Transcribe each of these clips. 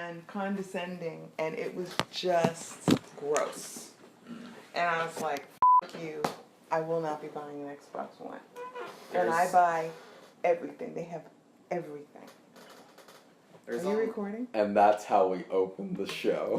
and condescending, and it was just gross. And I was like, F you, I will not be buying an Xbox One. And I buy everything. They have everything. Are you recording? And that's how we open the show.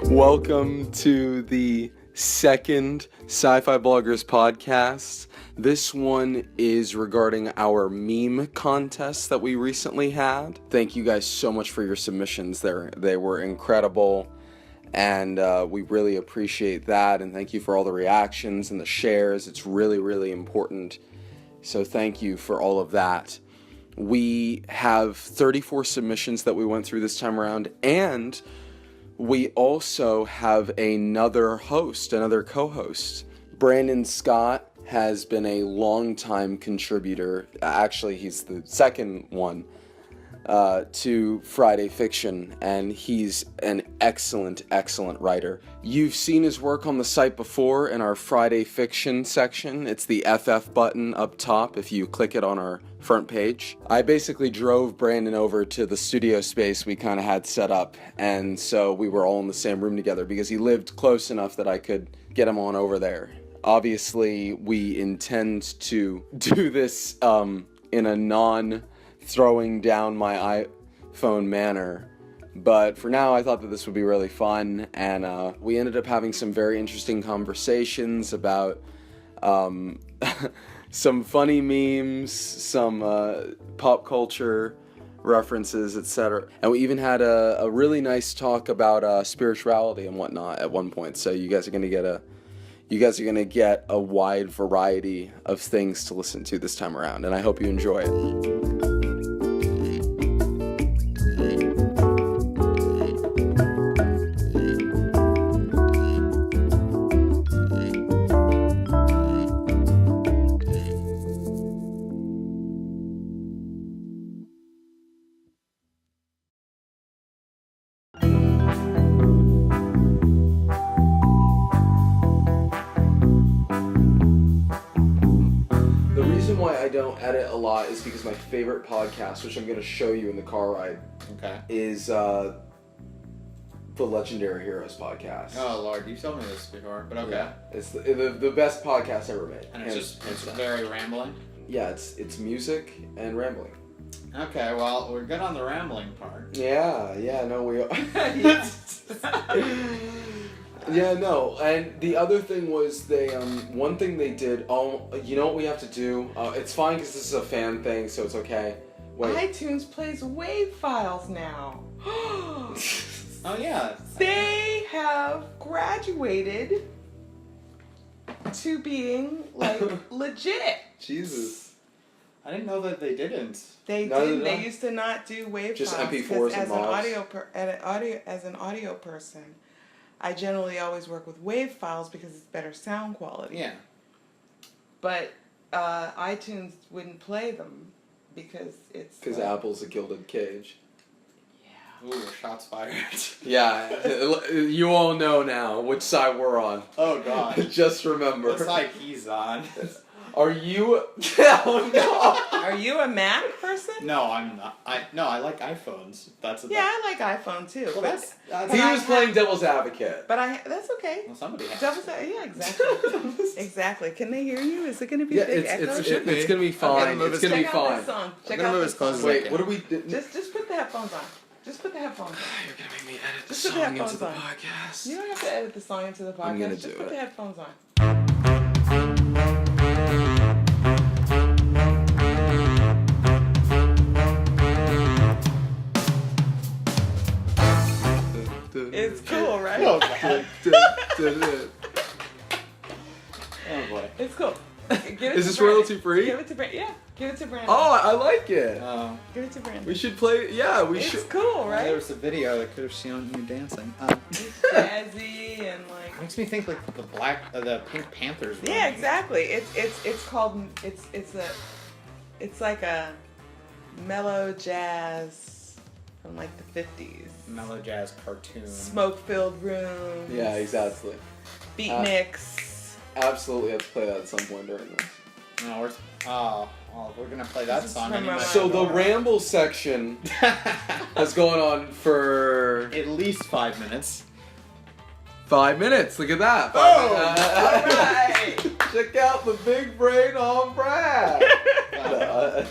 Welcome to the second Sci-Fi Bloggers podcast. This one is regarding our meme contest that we recently had. Thank you guys so much for your submissions. They were incredible, and we really appreciate that. And thank you for all the reactions and the shares. It's really, really important. So thank you for all of that. We have 34 submissions that we went through this time around, and we also have another co-host. Brandon Scott has been a longtime contributor. Actually, he's the second one to Friday Fiction, and he's an excellent writer. You've seen his work on the site before in our Friday Fiction section. It's the FF button up top if you click it on our front page. I basically drove Brandon over to the studio space we kind of had set up, and so we were all in the same room together because he lived close enough that I could get him on over there. Obviously, we intend to do this in a non-throwing down my iPhone manner, but for now I thought that this would be really fun, and we ended up having some very interesting conversations about some funny memes, some pop culture references, etc. And we even had a really nice talk about spirituality and whatnot at one point, so you guys are going to get a wide variety of things to listen to this time around, and I hope you enjoy it. I don't edit a lot is because my favorite podcast, which I'm going to show you in the car ride, is the Legendary Heroes podcast. Oh Lord, you've told me this before, but okay. Yeah, it's the best podcast ever made. And it's very rambling? Yeah, it's music and rambling. Okay, well, we're good on the rambling part. Yeah, no, we are. Yeah, no, and the other thing was they, one thing they did, you know what we have to do? It's fine because this is a fan thing, so it's okay. Wait. iTunes plays WAV files now. Oh, yeah. They have graduated to being, like, legit. Jesus. I didn't know that they didn't. They didn't. They used to not do WAV just files. MP4s and As an audio person, I generally always work with WAV files because it's better sound quality. Yeah. But iTunes wouldn't play them because it's... Because Apple's a gilded cage. Yeah. Ooh, shots fired. Yeah, you all know now which side we're on. Oh, God. Just remember. What side he's on. Are you... Oh, no. Are you a Mac person? No, I'm not. I like iPhones. I like iPhone too. Well, but he was playing devil's advocate. But that's okay. Well, somebody has. Yeah, exactly. Exactly. Can they hear you? Is it going to be a big echo? It's going to be fine. It's going to be fine. Check out this song. Wait, what do we do? Just put the headphones on. Just put the headphones on. You're going to make me edit the Just put the song headphones into the on. podcast. You don't have to edit the song into the podcast. I'm going to Just do put it. the headphones on. It's cool, right? Oh, God. Oh, boy. It's cool. Is this royalty free? Give it to Brandon. Yeah, give it to Brandon. Oh, I like it. Give it to Brandon. We should play. Yeah, we should. It's cool, right? There was a video that could have shown you dancing. It's jazzy and like. Makes me think like the Pink Panthers. Yeah, exactly. It's called it's like a mellow jazz from like the 50s. mellow jazz cartoon. Smoke-filled rooms. Yeah, exactly. Beatniks. Absolutely have to play that at some point during this. No, we're gonna play that This is song from anyway. So the ramble section has gone on for at least 5 minutes. 5 minutes. Look at that. Oh, Alright! Check out the big brain on Brad. I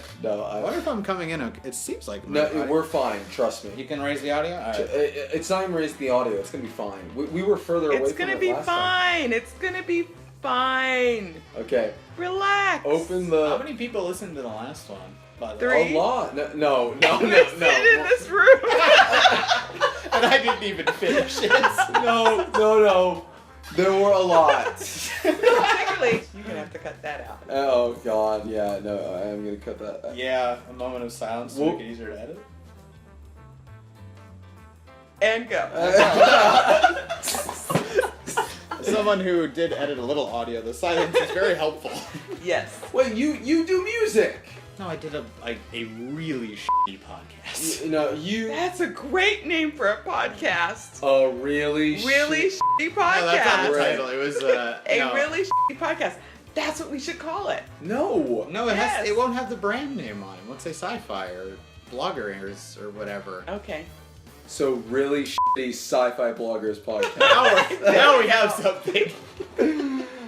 wonder if I'm coming in. Okay. It seems like We're fine. Trust me. You can raise the audio. All right. It's not even raising the audio. It's gonna be fine. We were further away It's from gonna it be last time. fine. It's gonna be fine. Okay. Relax. Open How the. many people listened to the last one? By the 3. way? A lot. No. Let's sit in this room. And I didn't even finish it. No. There were a lot. Particularly, you're gonna have to cut that out. Oh God, yeah, no, I am gonna cut that out. Yeah, a moment of silence to make it easier to edit. And go. Someone who did edit a little audio, the silence is very helpful. Yes. Wait, you do music? No, I did a really shitty podcast. You. That's a great name for a podcast. A really Really shitty podcast. No, that's not the Right. title. It was A no. really shitty podcast. That's what we should call it. No. No, it Yes. it won't have the brand name on it. Let's say Sci-Fi or Bloggers or whatever. Okay. So really shitty Sci-Fi Bloggers podcast. Now we have something.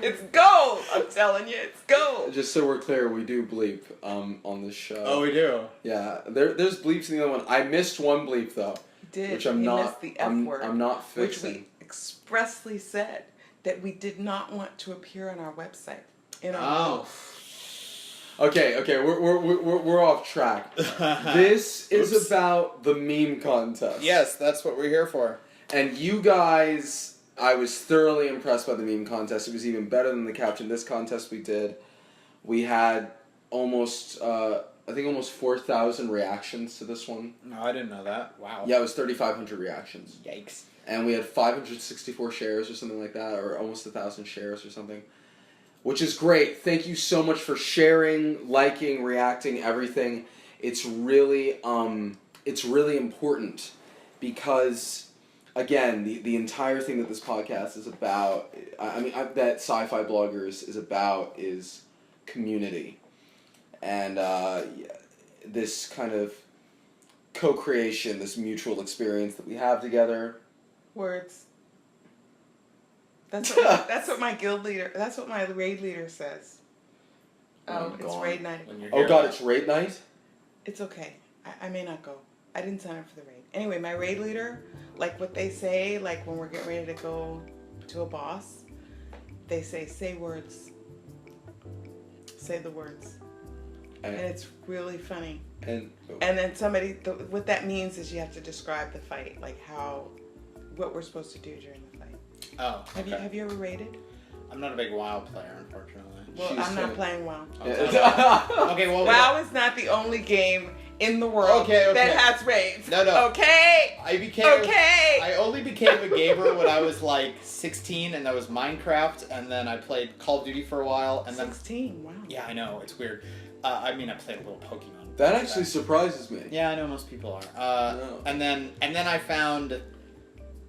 It's gold. I'm telling you, it's gold. Just so we're clear, we do bleep on this show. Oh, we do. Yeah, there's bleeps in the other one. I missed one bleep though, which I'm You not. missed the F word, I'm not which fixing. we expressly said that we did not want to appear on our website. In our Oh. Okay, we're off track. This is Oops. about the meme contest. Yes, that's what we're here for. And you guys, I was thoroughly impressed by the meme contest. It was even better than the Caption This contest we did. We had almost 4,000 reactions to this one. No, I didn't know that. Wow. Yeah, it was 3,500 reactions. Yikes. And we had 564 shares or something like that, or almost 1,000 shares or something. Which is great. Thank you so much for sharing, liking, reacting, everything. It's really important because, again, the entire thing that this podcast is about, that Sci-Fi Bloggers is about is community. And this kind of co-creation, this mutual experience that we have together. Words. That's what my guild leader. That's what my raid leader says. Oh, It's God. raid night. When you're Oh here. God, it's raid night? It's okay. I may not go. I didn't sign up for the raid. Anyway, my raid leader, like what they say, like when we're getting ready to go to a boss, they say words. Say the words. And it's really funny. And then what that means is you have to describe the fight, like what we're supposed to do during the fight. Oh, okay. Have you ever raided? I'm not a big WoW player, unfortunately. Well, She's I'm not so- playing WoW. Okay, well, WoW is not the only game in the world Okay. that has raids. No. Okay. I only became a gamer when I was like 16, and that was Minecraft, and then I played Call of Duty for a while, and then 16. Wow. yeah, I know it's weird. I played a little Pokemon. that actually surprises me. Yeah, I know most people are. No. And then I found.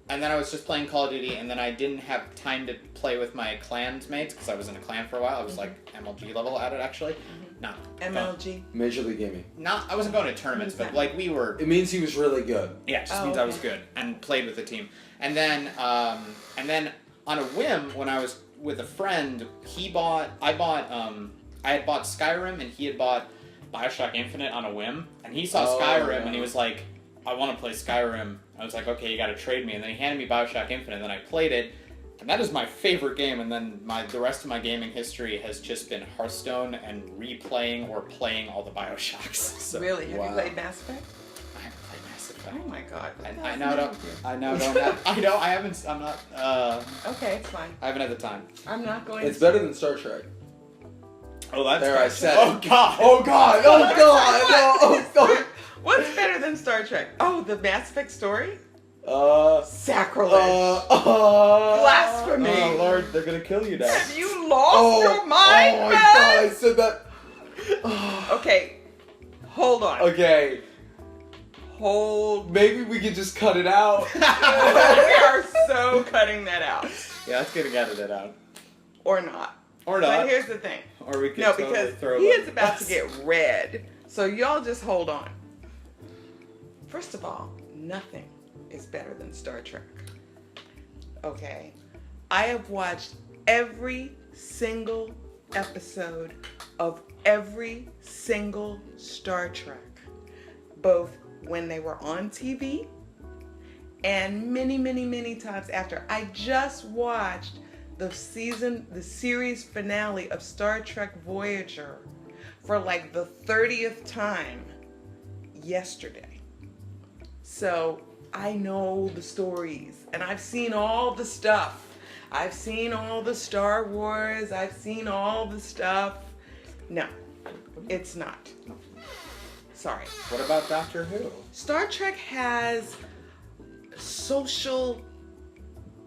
And then I was just playing Call of Duty, and then I didn't have time to play with my clan's mates because I was in a clan for a while. I was like MLG level at it actually. Not MLG. Major League Gaming. I wasn't going to tournaments, What is but like we were. It means he was really good. Yeah, it just Oh, means I was okay. good and played with the team. And then on a whim, when I was with a friend, I had bought Skyrim, and he had bought BioShock Infinite on a whim, and he saw Oh, Skyrim, yeah. and he was like, I want to play Skyrim. I was like, okay, you got to trade me. And then he handed me BioShock Infinite, and then I played it, and that is my favorite game. And then the rest of my gaming history has just been Hearthstone and replaying or playing all the BioShocks. So, Really? Have Wow. you played Mass Effect? I haven't played Mass Effect. Oh my God. What the I hell's now the don't. matter with I now don't. I haven't. I'm not. you? Okay, it's fine. I haven't had the time. I'm not going. It's to. better than Star Trek. Oh, that's. There, I said Oh it. God. Oh God! Oh God! No! Oh God! What's better than Star Trek? Oh, the Mass Effect story? Uh. Sacrilege. Blasphemy. Oh Lord, they're gonna kill you now. Have you lost your mind, Oh my man? God! I said that. Okay, hold on. Okay. hold. Maybe we could just cut it out. We are so cutting that out. Yeah, let's get it out. Or not. Or not. But here's the thing. Or we could No, totally because throw he it is about to get red. So y'all just hold on. First of all, nothing is better than Star Trek. Okay? I have watched every single episode of every single Star Trek, both when they were on TV and many, many, many times after. I just watched the series finale of Star Trek Voyager for like the 30th time yesterday. So I know the stories and I've seen all the stuff. I've seen all the Star Wars. I've seen all the stuff. No, it's not. Sorry. What about Doctor Who? Star Trek has social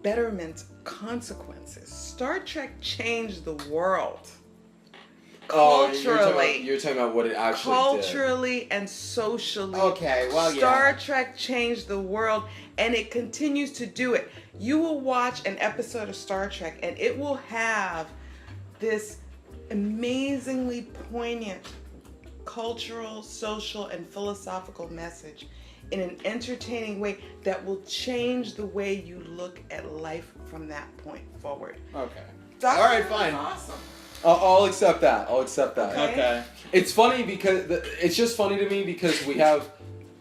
betterment consequences. Star Trek changed the world. Culturally. You're talking about what it actually Culturally and socially. Okay, well, Star Trek changed the world and it continues to do it. You will watch an episode of Star Trek and it will have this amazingly poignant cultural, social, and philosophical message in an entertaining way that will change the way you look at life from that point forward. Okay. All right, fine. Awesome. I'll accept that. Okay. It's funny because it's just funny to me because we have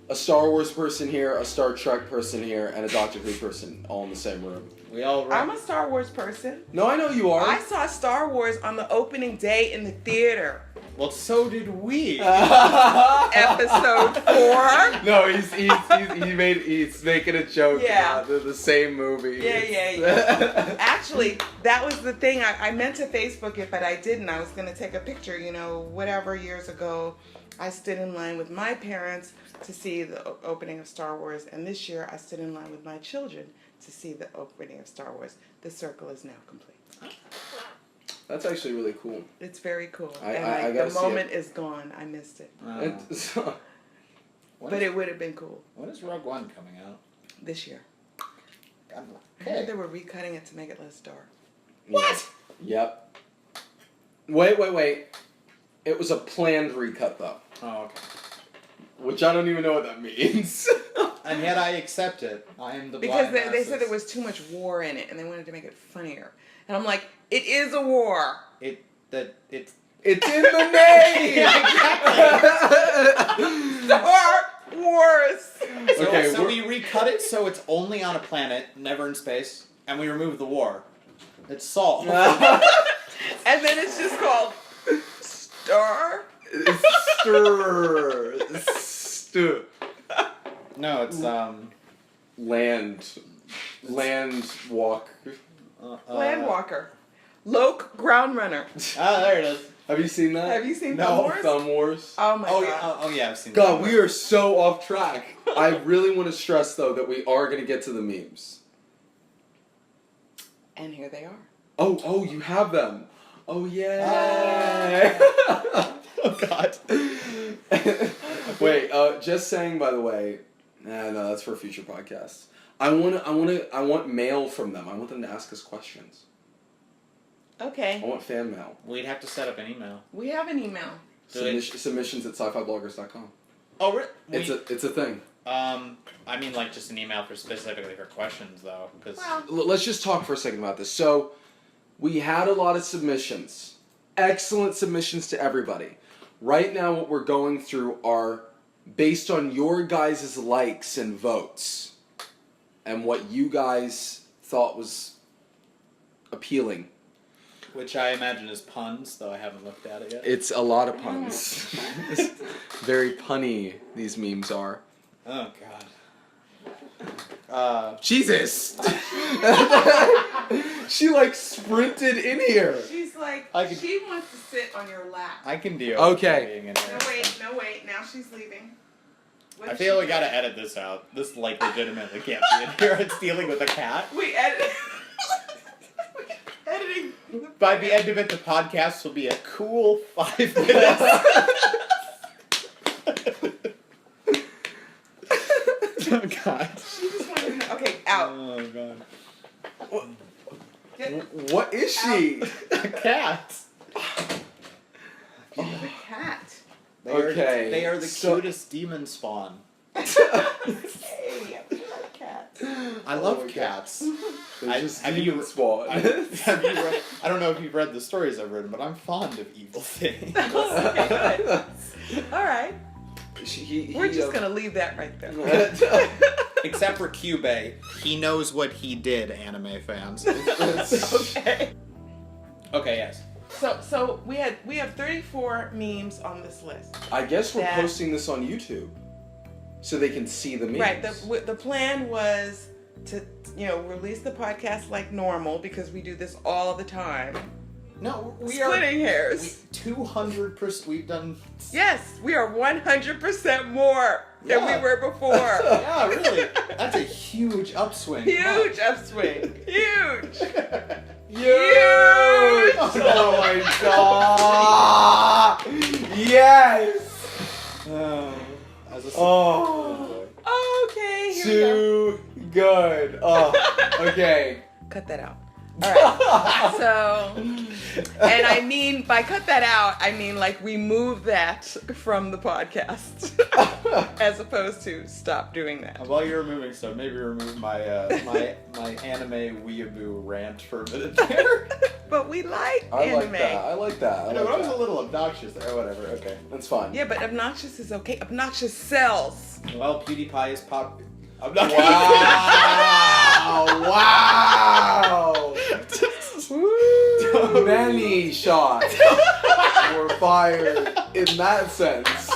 a Star Wars person here, a Star Trek person here, and a Doctor Who person all in the same room. We all. I'm a Star Wars person. No, I know you are. I saw Star Wars on the opening day in the theater. Well, so did we. Episode 4. No, he's making a joke. Yeah. They're the same movie. Yeah. Actually, that was the thing. I meant to Facebook it, but I didn't. I was going to take a picture, whatever years ago. I stood in line with my parents to see the opening of Star Wars, and this year I stood in line with my children to see the opening of Star Wars. The circle is now complete. That's actually really cool. It's very cool. I gotta the see moment is gone. I missed it. But it would have been cool. When is Rogue One coming out? This year. God, I heard they were recutting it to make it less dark. What? Yep. Wait. It was a planned recut though. Oh, okay. Which I don't even know what that means. And yet I accept it. I am the because blind they said masses. there was too much war in it, and they wanted to make it funnier. And I'm like, it is a war. It's It's in the name. Star Wars. Okay, so we recut it so it's only on a planet, never in space, and we remove the war. It's solved. And then it's just called Star. Stir. No, it's Landwalk. Landwalker. Loke Ground Runner. Ah, there it is. Have you seen that? Have you seen No. Thumb Wars? Thumb Wars. Oh my Oh god. yeah, yeah, I've seen God, that. we are so off track. I really want to stress though that we are going to get to the memes. And here they are. Oh, you have them. Oh yeah. Oh god. Wait, just saying by the way. No, that's for a future podcast. I want mail from them. I want them to ask us questions. Okay. I want fan mail. We'd have to set up an email. We have an email. Submissions at sci-fibloggers.com. Oh, really? It's a thing. I mean, like, just an email specifically for questions, though, because... Well, Let's just talk for a second about this. So, we had a lot of submissions. Excellent submissions to everybody. Right now, what we're going through are based on your guys' likes and votes. And what you guys thought was appealing. Which I imagine is puns, though I haven't looked at it yet. It's a lot of puns. Very punny, these memes are. Oh, God. Jesus! She, sprinted in here. she's like, I could- she wants to sit on your lap. I can deal Okay. with being in No, here. wait. Now she's leaving. What I is feel she we gotta edit this out. This, legitimately can't be in here. It's dealing with a cat. We edit. Editing. By the end of it, the podcast will be a cool 5 minutes. God. She just wanted to know. Okay, out. Oh God. What is she? A cat. She's a cat. Okay, They are the so- cutest demon spawn. Hey, I like cats. I love cats. There's just have demon you- spawn. Have you read, I don't know if you've read the stories I've written, but I'm fond of evil things. Okay, good. All right. We're just uh, going to leave that right there. Except for Cubey. He knows what he did, anime fans. Okay. Okay, yes. So we have 34 memes on this list. I guess we're That- posting this on YouTube, so they can see the memes. Right. The plan was to release the podcast like normal because we do this all the time. No, we Splitting hairs. 200%. We've done. Yes, we are 100% more than Yeah. we were before. Yeah, really. That's a huge upswing. Huge upswing. Huge. Huge! Oh my god! Yes! As a Oh, Okay, here we go. too good. Oh, okay. Cut that out. All right. So, and I mean, by cut that out, I mean like remove that from the podcast, as opposed to stop doing that. While you're removing stuff, maybe remove my my anime weeaboo rant for a minute there. But we like I anime. like that. I like that. I know, but I was a little obnoxious there. Whatever. Okay. That's fine. Yeah, but obnoxious is okay. Obnoxious sells. Well, PewDiePie is pop. I'm not. Wow! Wow! Many shots were fired in that sense.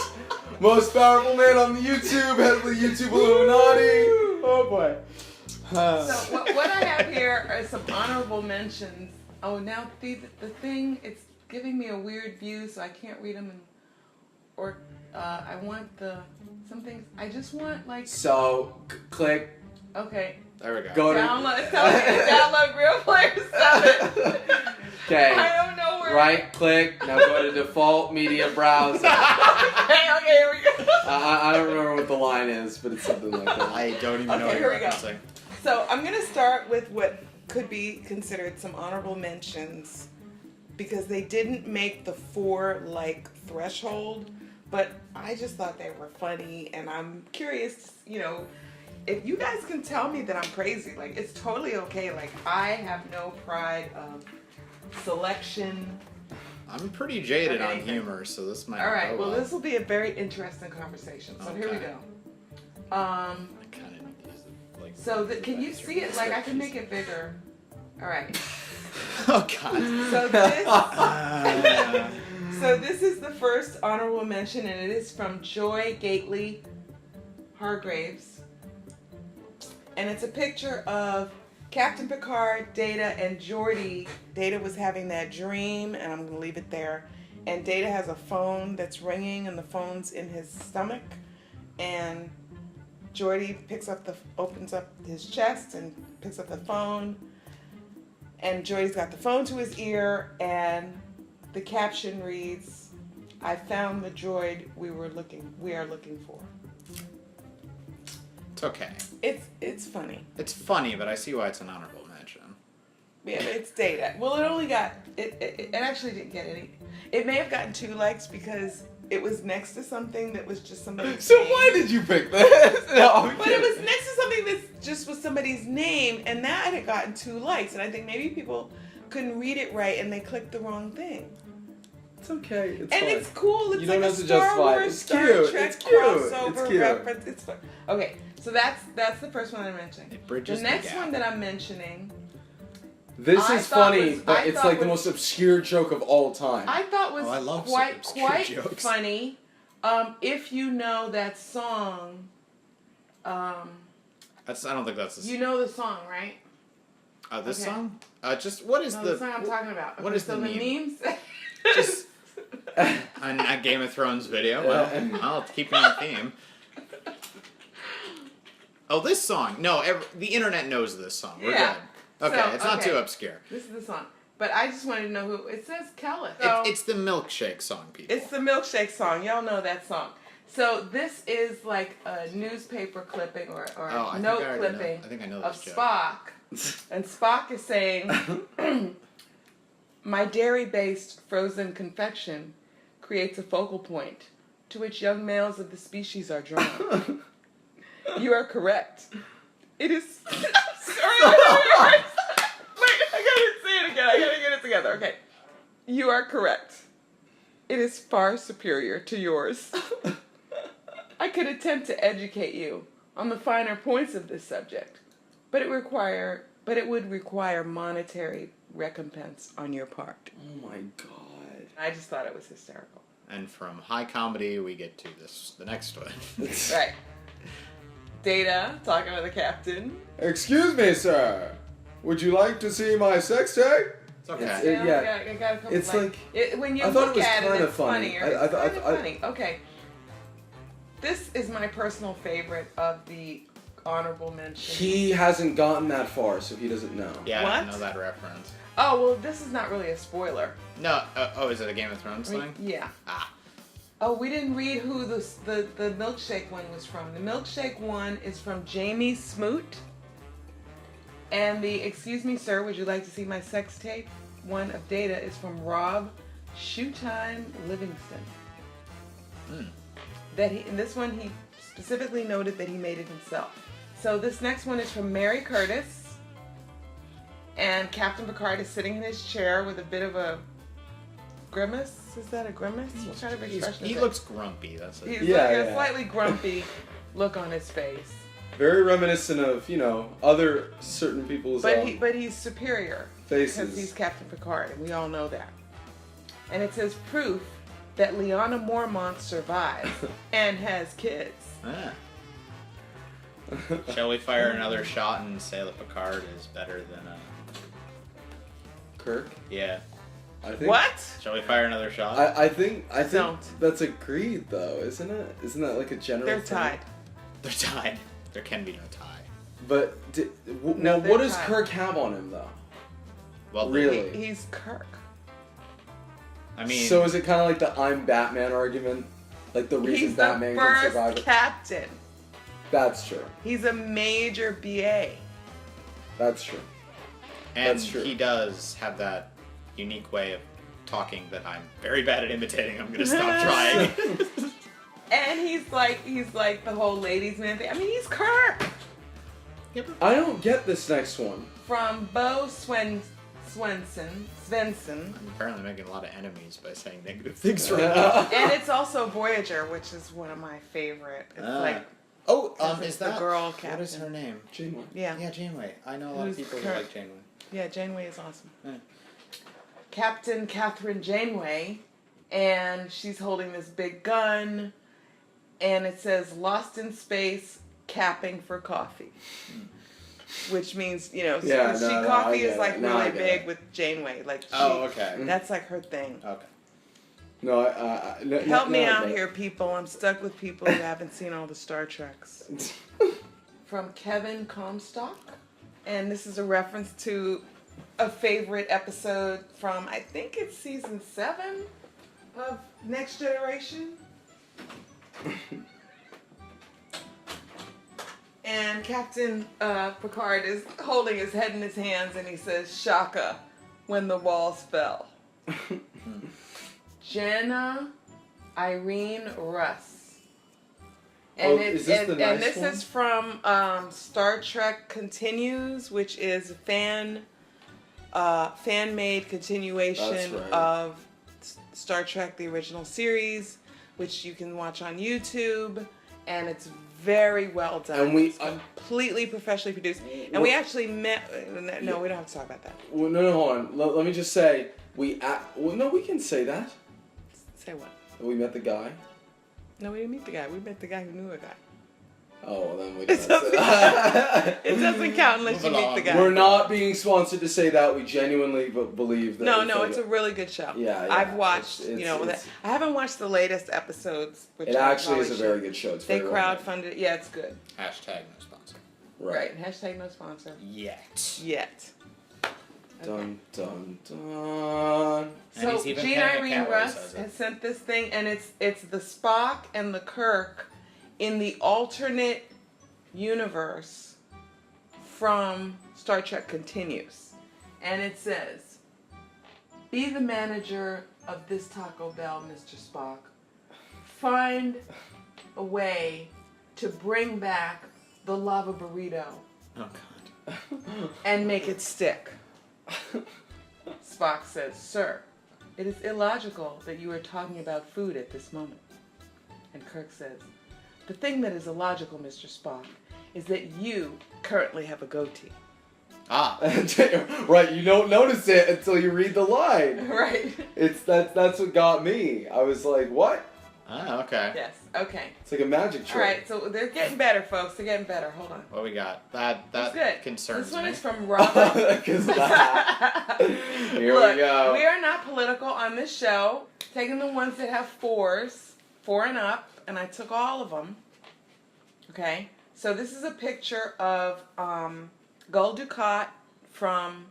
Most powerful man on the YouTube, head of the YouTube Illuminati. Oh boy. So what I have here are some honorable mentions. Oh, now the thing, it's giving me a weird view, so I can't read them. I want some things. I just want like. So, click. Okay. There we go. Go to. Download. It's telling me to download Real Player 7. Okay. I don't know where. Right click. Now go to default media browser. Okay, here we go. I don't remember what the line is, but it's something like that. I don't even know Okay, what here you're we go. referencing. So I'm gonna start with what could be considered some honorable mentions because they didn't make the 4 like threshold, but I just thought they were funny, and I'm curious, if you guys can tell me that I'm crazy, like it's totally okay. Like I have no pride of selection. I'm pretty jaded Okay. on humor, so this might. All right, go well well. this will be a very interesting conversation. So here we Okay. go. I kind of need to use it, like. So can you see it? Like I can make it bigger. All right. Oh God. So this. So this is the first honorable mention, and it is from Joy Gately Hargraves. And it's a picture of Captain Picard, Data, and Geordi. Data was having that dream, and I'm going to leave it there. And Data has a phone that's ringing, and the phone's in his stomach. And Geordi opens up his chest and picks up the phone. And Geordi's got the phone to his ear, and the caption reads, "I found the droid we are looking for." It's okay. It's funny. It's funny, but I see why it's an honorable mention. Yeah, it's Data. Well, it only got it actually didn't get any. It may have gotten 2 likes because it was next to something that was just somebody's So name. why did you pick this? No, I'm But it was kidding. next to something that just was somebody's name, and that had gotten 2 likes, and I think maybe people couldn't read it right and they clicked the wrong thing. It's okay. It's And fine. it's cool. It's You like don't a have to Star justify it. Wars, It's Star cute. Trek It's cute. crossover It's cute. reference. It's fun. Okay, so that's the first one I'm mentioning. It bridges The the next gap. one that I'm mentioning, This I is thought funny, was- but I it's thought like the was- most obscure joke of all time. I thought was Oh, I love quite obscure jokes. funny. If you know that song, I don't think that's the you know the song, right? this okay. song? Just what is No, the the song I'm talking about. what Okay, is so the the meme? memes? Just a Game of Thrones video. Well, I'll keep you on theme. Oh, this song. No, the internet knows this song. We're Yeah. good. Okay, So, it's not okay. too obscure. This is the song. But I just wanted to know who. It says Kelly. So, It's the milkshake song, people. it's the milkshake song. Y'all know that song. So this is like a newspaper clipping or I note think I already know. clipping I think I know of this joke. Spock. And Spock is saying, my dairy-based frozen confection creates a focal point to which young males of the species are drawn. You are correct. It is... Sorry, wait, I gotta say it again. I gotta get it together. Okay. You are correct. It is far superior to yours. I could attempt to educate you on the finer points of this subject, but it would require monetary recompense on your part. Oh my god. I just thought it was hysterical. And from high comedy, we get to the next one. Right. Data talking to the captain. Excuse me, sir. Would you like to see my sex tape? It's okay. I got a couple it's like when you I thought look it was at it, kinda it's funny. funnier. I It's thought- kind of funny. Okay. This is my personal favorite of the honorable mention. He hasn't gotten that far, so he doesn't know. Yeah, I What? know that reference. Oh, well, this is not really a spoiler. No, is it a Game of Thrones thing? Yeah. Ah. Oh, we didn't read who the milkshake one was from. The milkshake one is from Jamie Smoot. And the excuse me, sir, would you like to see my sex tape? One of Data is from Rob Shoetime Livingston. In this one, he specifically noted that he made it himself. So this next one is from Mary Curtis. And Captain Picard is sitting in his chair with a bit of a grimace. Is that a grimace? What kind of expression He is looks grumpy. That's it. He's Yeah, like a yeah. slightly grumpy look on his face. Very reminiscent of, other certain people's But he's superior. faces. Because he's Captain Picard, and we all know that. And it says proof that LYANNA Mormont survives and has kids. Ah. Shall we fire another shot and say that Picard is better than Kirk? Yeah. I think. What? Shall we fire another shot? I think Don't. that's agreed though, isn't it? Isn't that like a general? They're thing? tied. They're tied. There can be no tie. But No, what they're does tied. Kirk have on him though? Well, Really? He's Kirk. I mean, So is it kind of like the I'm Batman argument? Like the reason He's Batman the can first survive it? captain. That's true. He's a major BA. That's true. and that's true. he does have that unique way of talking that I'm very bad at imitating. I'm gonna stop trying. And he's like the whole ladies' man thing. I mean, he's Kirk. I don't get this next one. From Bo Svensson. I'm apparently making a lot of enemies by saying negative things right now. And it's also Voyager, which is one of my favorite. It's like, Oh, it's is the that girl What is captain. her name? Janeway. yeah. Yeah, Janeway. I know a lot of Who's people who Kirk? like Janeway. Yeah, Janeway is awesome. Yeah. Captain Catherine Janeway, and she's holding this big gun, and it says "Lost in Space, Capping for Coffee," which means coffee is like really big with Janeway. Like, Okay. that's like her thing. Okay. No, Help me out here. here, people. I'm stuck with people who haven't seen all the Star Treks. From Kevin Comstock, and this is a reference to a favorite episode from, I think it's season 7 of Next Generation. And Captain Picard is holding his head in his hands, and he says, "Shaka, when the walls fell." Jenna Irene Russ. And is this the nice this one? is from Star Trek Continues, which is a fan-made continuation That's right. of Star Trek, the original series, which you can watch on YouTube, and it's very well done. And it's completely professionally produced. And we actually met. No, we don't have to talk about that. Well, no, hold on. Let me just say we can say that. Say what? We met the guy. No, we didn't meet the guy. We met the guy who knew a guy. Oh, well, then we It don't. doesn't, it doesn't count unless you Move meet the along. guy. We're not being sponsored to say that. We genuinely believe that. No, it's a really good show. Yeah, I've watched. it's- I haven't watched the latest episodes. Which It I actually is a probably very should. good show. It's They very well made. crowdfunded. Yeah, it's good. Hashtag no sponsor. Right. Hashtag no sponsor Yet. yet. Dun, dun, dun. And So he's even Jean paying a Irene cat Russ says it. has sent this thing, and it's the Spock and the Kirk in the alternate universe from Star Trek Continues. And it says, "Be the manager of this Taco Bell, Mr. Spock. Find a way to bring back the lava burrito Oh God. and make it stick." Spock says, "Sir, it is illogical that you are talking about food at this moment." And Kirk says, "The thing that is illogical, Mr. Spock, is that you currently have a goatee." Ah. Right, you don't notice it until you read the line. Right. That's what got me. I was like, what? Ah, okay. Yes. Okay. It's like a magic trick. All right. So they're getting better, folks. They're getting better. Hold on. What we got? That That's good. concerns This one me. is from Robert. Because that. Here Look, we go. we are not political on this show. Taking the ones that have 4s, 4 and up, and I took all of them. Okay. So this is a picture of Gul Dukat from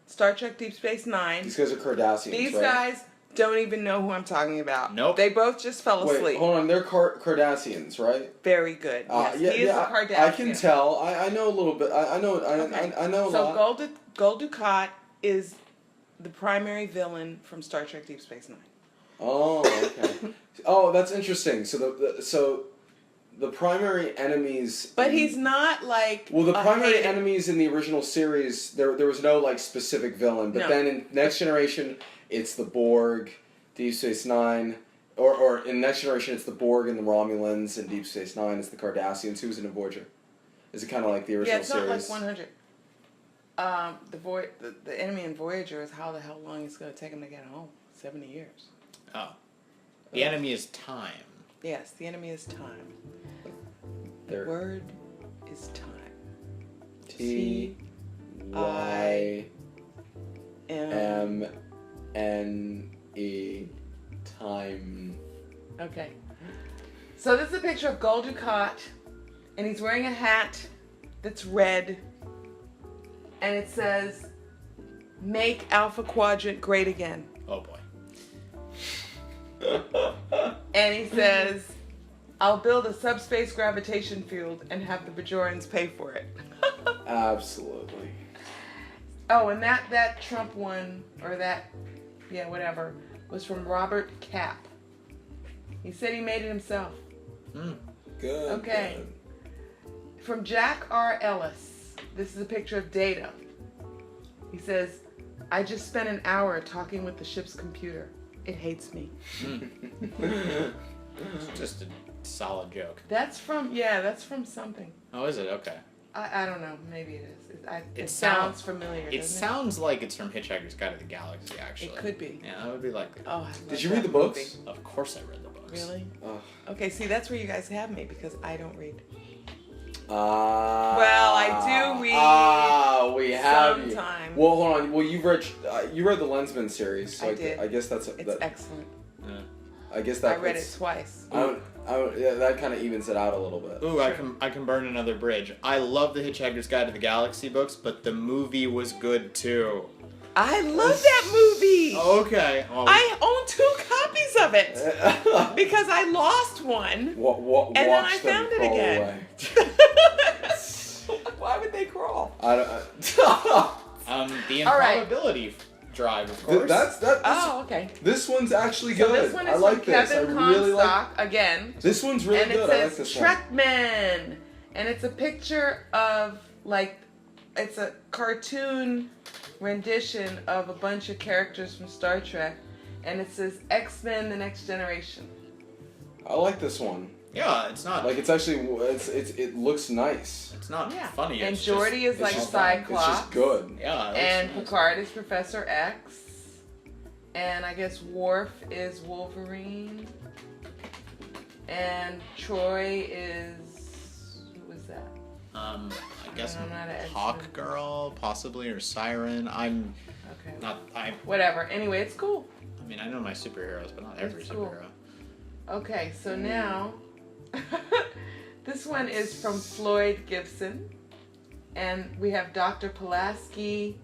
Star Trek Deep Space Nine. These guys are Cardassians, These right? guys don't even know who I'm talking about. Nope. They both just fell Wait, asleep. hold on. They're Cardassians, right? Very good. Yes, Yeah, he is a Cardassian. I can tell. I know a little bit. I know. Okay. I know a So lot. Gul Dukat is the primary villain from Star Trek Deep Space Nine. Oh, okay. Oh, that's interesting. So the primary enemies. But he's not like. Well, the a primary hated- enemies in the original series, there was no like specific villain. But No. then in Next Generation, it's the Borg, Deep Space Nine, or in Next Generation, it's the Borg and the Romulans, and Deep Space Nine, it's the Cardassians. Who's in a Voyager? Is it kind of like the original Yeah, it's not series? like 100. The enemy in Voyager is how the hell long it's going to take him to get home. 70 years. Oh. The enemy is time. Yes, the enemy is time. The They're- word is time. T-Y-M-N-E. Time. Okay. So this is a picture of Gul Dukat, and he's wearing a hat that's red, and it says, "Make Alpha Quadrant great again." Oh boy. And he says, "I'll build a subspace gravitation field and have the Bajorans pay for it." Absolutely. Oh, and that Trump one, or that, yeah, whatever, was from Robert Kapp. He said he made it himself. Good. Okay. Good. From Jack R. Ellis, this is a picture of Data. He says, "I just spent an hour talking with the ship's computer. It hates me." It's just a solid joke. That's from something. Oh, is it? Okay. I don't know. Maybe it is. It It sounds sounds- familiar. It doesn't sounds like it's from Hitchhiker's Guide to the Galaxy, actually. It could be. Yeah, that would be likely. Oh, I love Did you read that the books? movie. Of course I read the books. Really? Ugh. Okay, see, that's where you guys have me, because I don't read. Well, I do read we have you. sometimes. Well, hold on. Well, you read the Lensman series. So I did. I guess that's It's excellent. Yeah. I guess that. I read it puts- twice. Yeah, that kind of evens it out a little bit. Ooh, I can burn another bridge. I love the Hitchhiker's Guide to the Galaxy books, but the movie was good too. I love that movie. Okay. Well, I own 2 copies of it because I lost one. Watch And then I them found it crawl again. away. Why would they crawl? I don't. the All right. improbability drive, of course. Oh, okay. This one's actually So good. this one is I like from this. Kevin I really like. Comstock again. This one's really And good. it I like says this one. Trekman. And it's a picture of, like, it's a cartoon rendition of a bunch of characters from Star Trek. And it says X-Men: The Next Generation. I like this one. Yeah, it's not Like it's actually it looks nice. it's not Yeah. funny. And it's Geordi is It's like just- Cyclops. It's just good. yeah. it And looks nice. Picard is Professor X. And I guess Worf is Wolverine. And Troy is... Who was that? I guess I'm not an Hawk X-Men. Girl, possibly, or Siren. I'm Okay. not. I Whatever. Anyway, it's cool. mean, I know my superheroes, but not every It's cool. superhero. Okay, so now... this one is from Floyd Gibson. And we have Dr. Pulaski,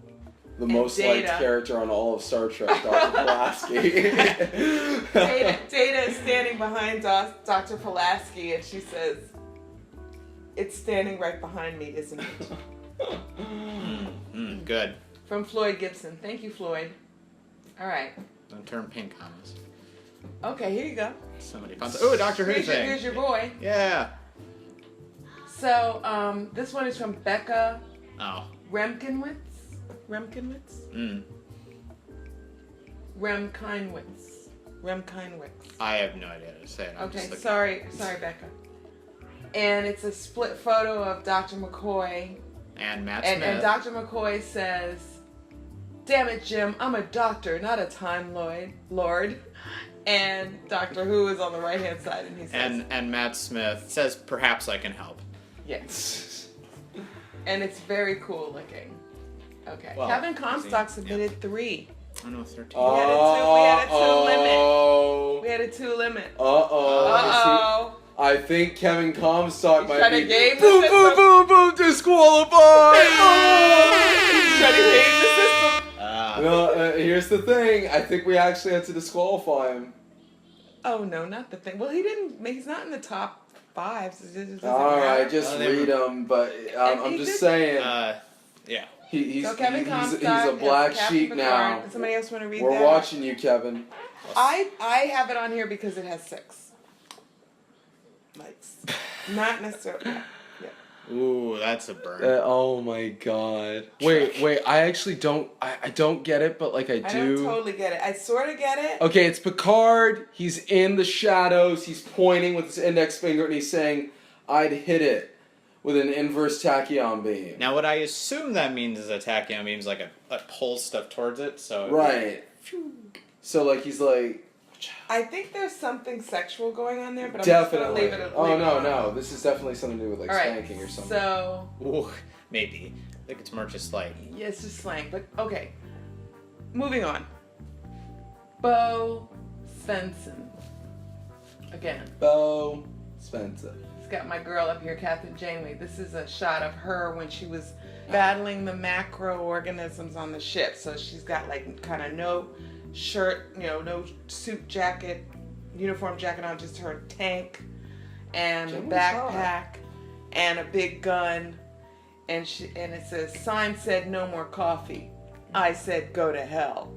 the And most liked Data. character on all of Star Trek, Dr. Pulaski. Data is standing behind Dr. Pulaski, and she says, "It's standing right behind me, isn't it?" Good. From Floyd Gibson. Thank you, Floyd. All right. Don't turn pink on us. Okay, here you go. So many fun. Oh, Doctor Who thing. Here's your boy. Yeah. So, this one is from Becca Oh. Remkinwitz. Mm. Remkinwitz. I have no idea how to say it. I'm Okay, just looking. sorry, Becca. And it's a split photo of Dr. McCoy. And Matt Smith. And Dr. McCoy says, "Damn it, Jim, I'm a doctor, not a Time Lord." And Doctor Who is on the right-hand side, and he says... And Matt Smith says, "Perhaps I can help." Yes. And it's very cool looking. Okay. Well, Kevin Comstock submitted 3. I know 13. We had a 2 limit. We had a 2 limit. Uh-oh. I think Kevin Comstock might trying be... to game the boom, system. boom, boom, boom, disqualified! He's trying to game the system. No, here's the thing. I think we actually had to disqualify him. Oh, no, not the thing. Well, he's not in the top 5. So it doesn't Alright, matter. just read him, but I'm just saying. Yeah. He's So Kevin a Comstock, black Captain sheep now. Picard. Somebody else want to read We're that? watching you, Kevin. I have it on here because it has 6. Lights. Not necessarily. Yeah. Ooh, that's a burn. Oh my god. Wait, I actually don't, I don't get it, but like I do. I don't totally get it. I sort of get it. Okay, it's Picard, he's in the shadows, he's pointing with his index finger and he's saying, "I'd hit it with an inverse tachyon beam." Now, what I assume that means is a tachyon beam is like a pulls stuff towards it, so... Right. So like he's like... I think there's something sexual going on there, but I'm Definitely. just going to Oh leave it alone. no, this is definitely something to do with like All right, spanking or something. So... Ooh, maybe. I think it's more just like... Yeah, it's just slang, but okay. Moving on. Bo Svensson. Again. Bo Spencer. It's got my girl up here, Catherine Janeway. This is a shot of her when she was battling the macroorganisms on the ship. So she's got like kind of no shirt, no suit jacket, uniform jacket on, just her tank and a backpack and a big gun. And it says, "Sign said no more coffee. I said go to hell."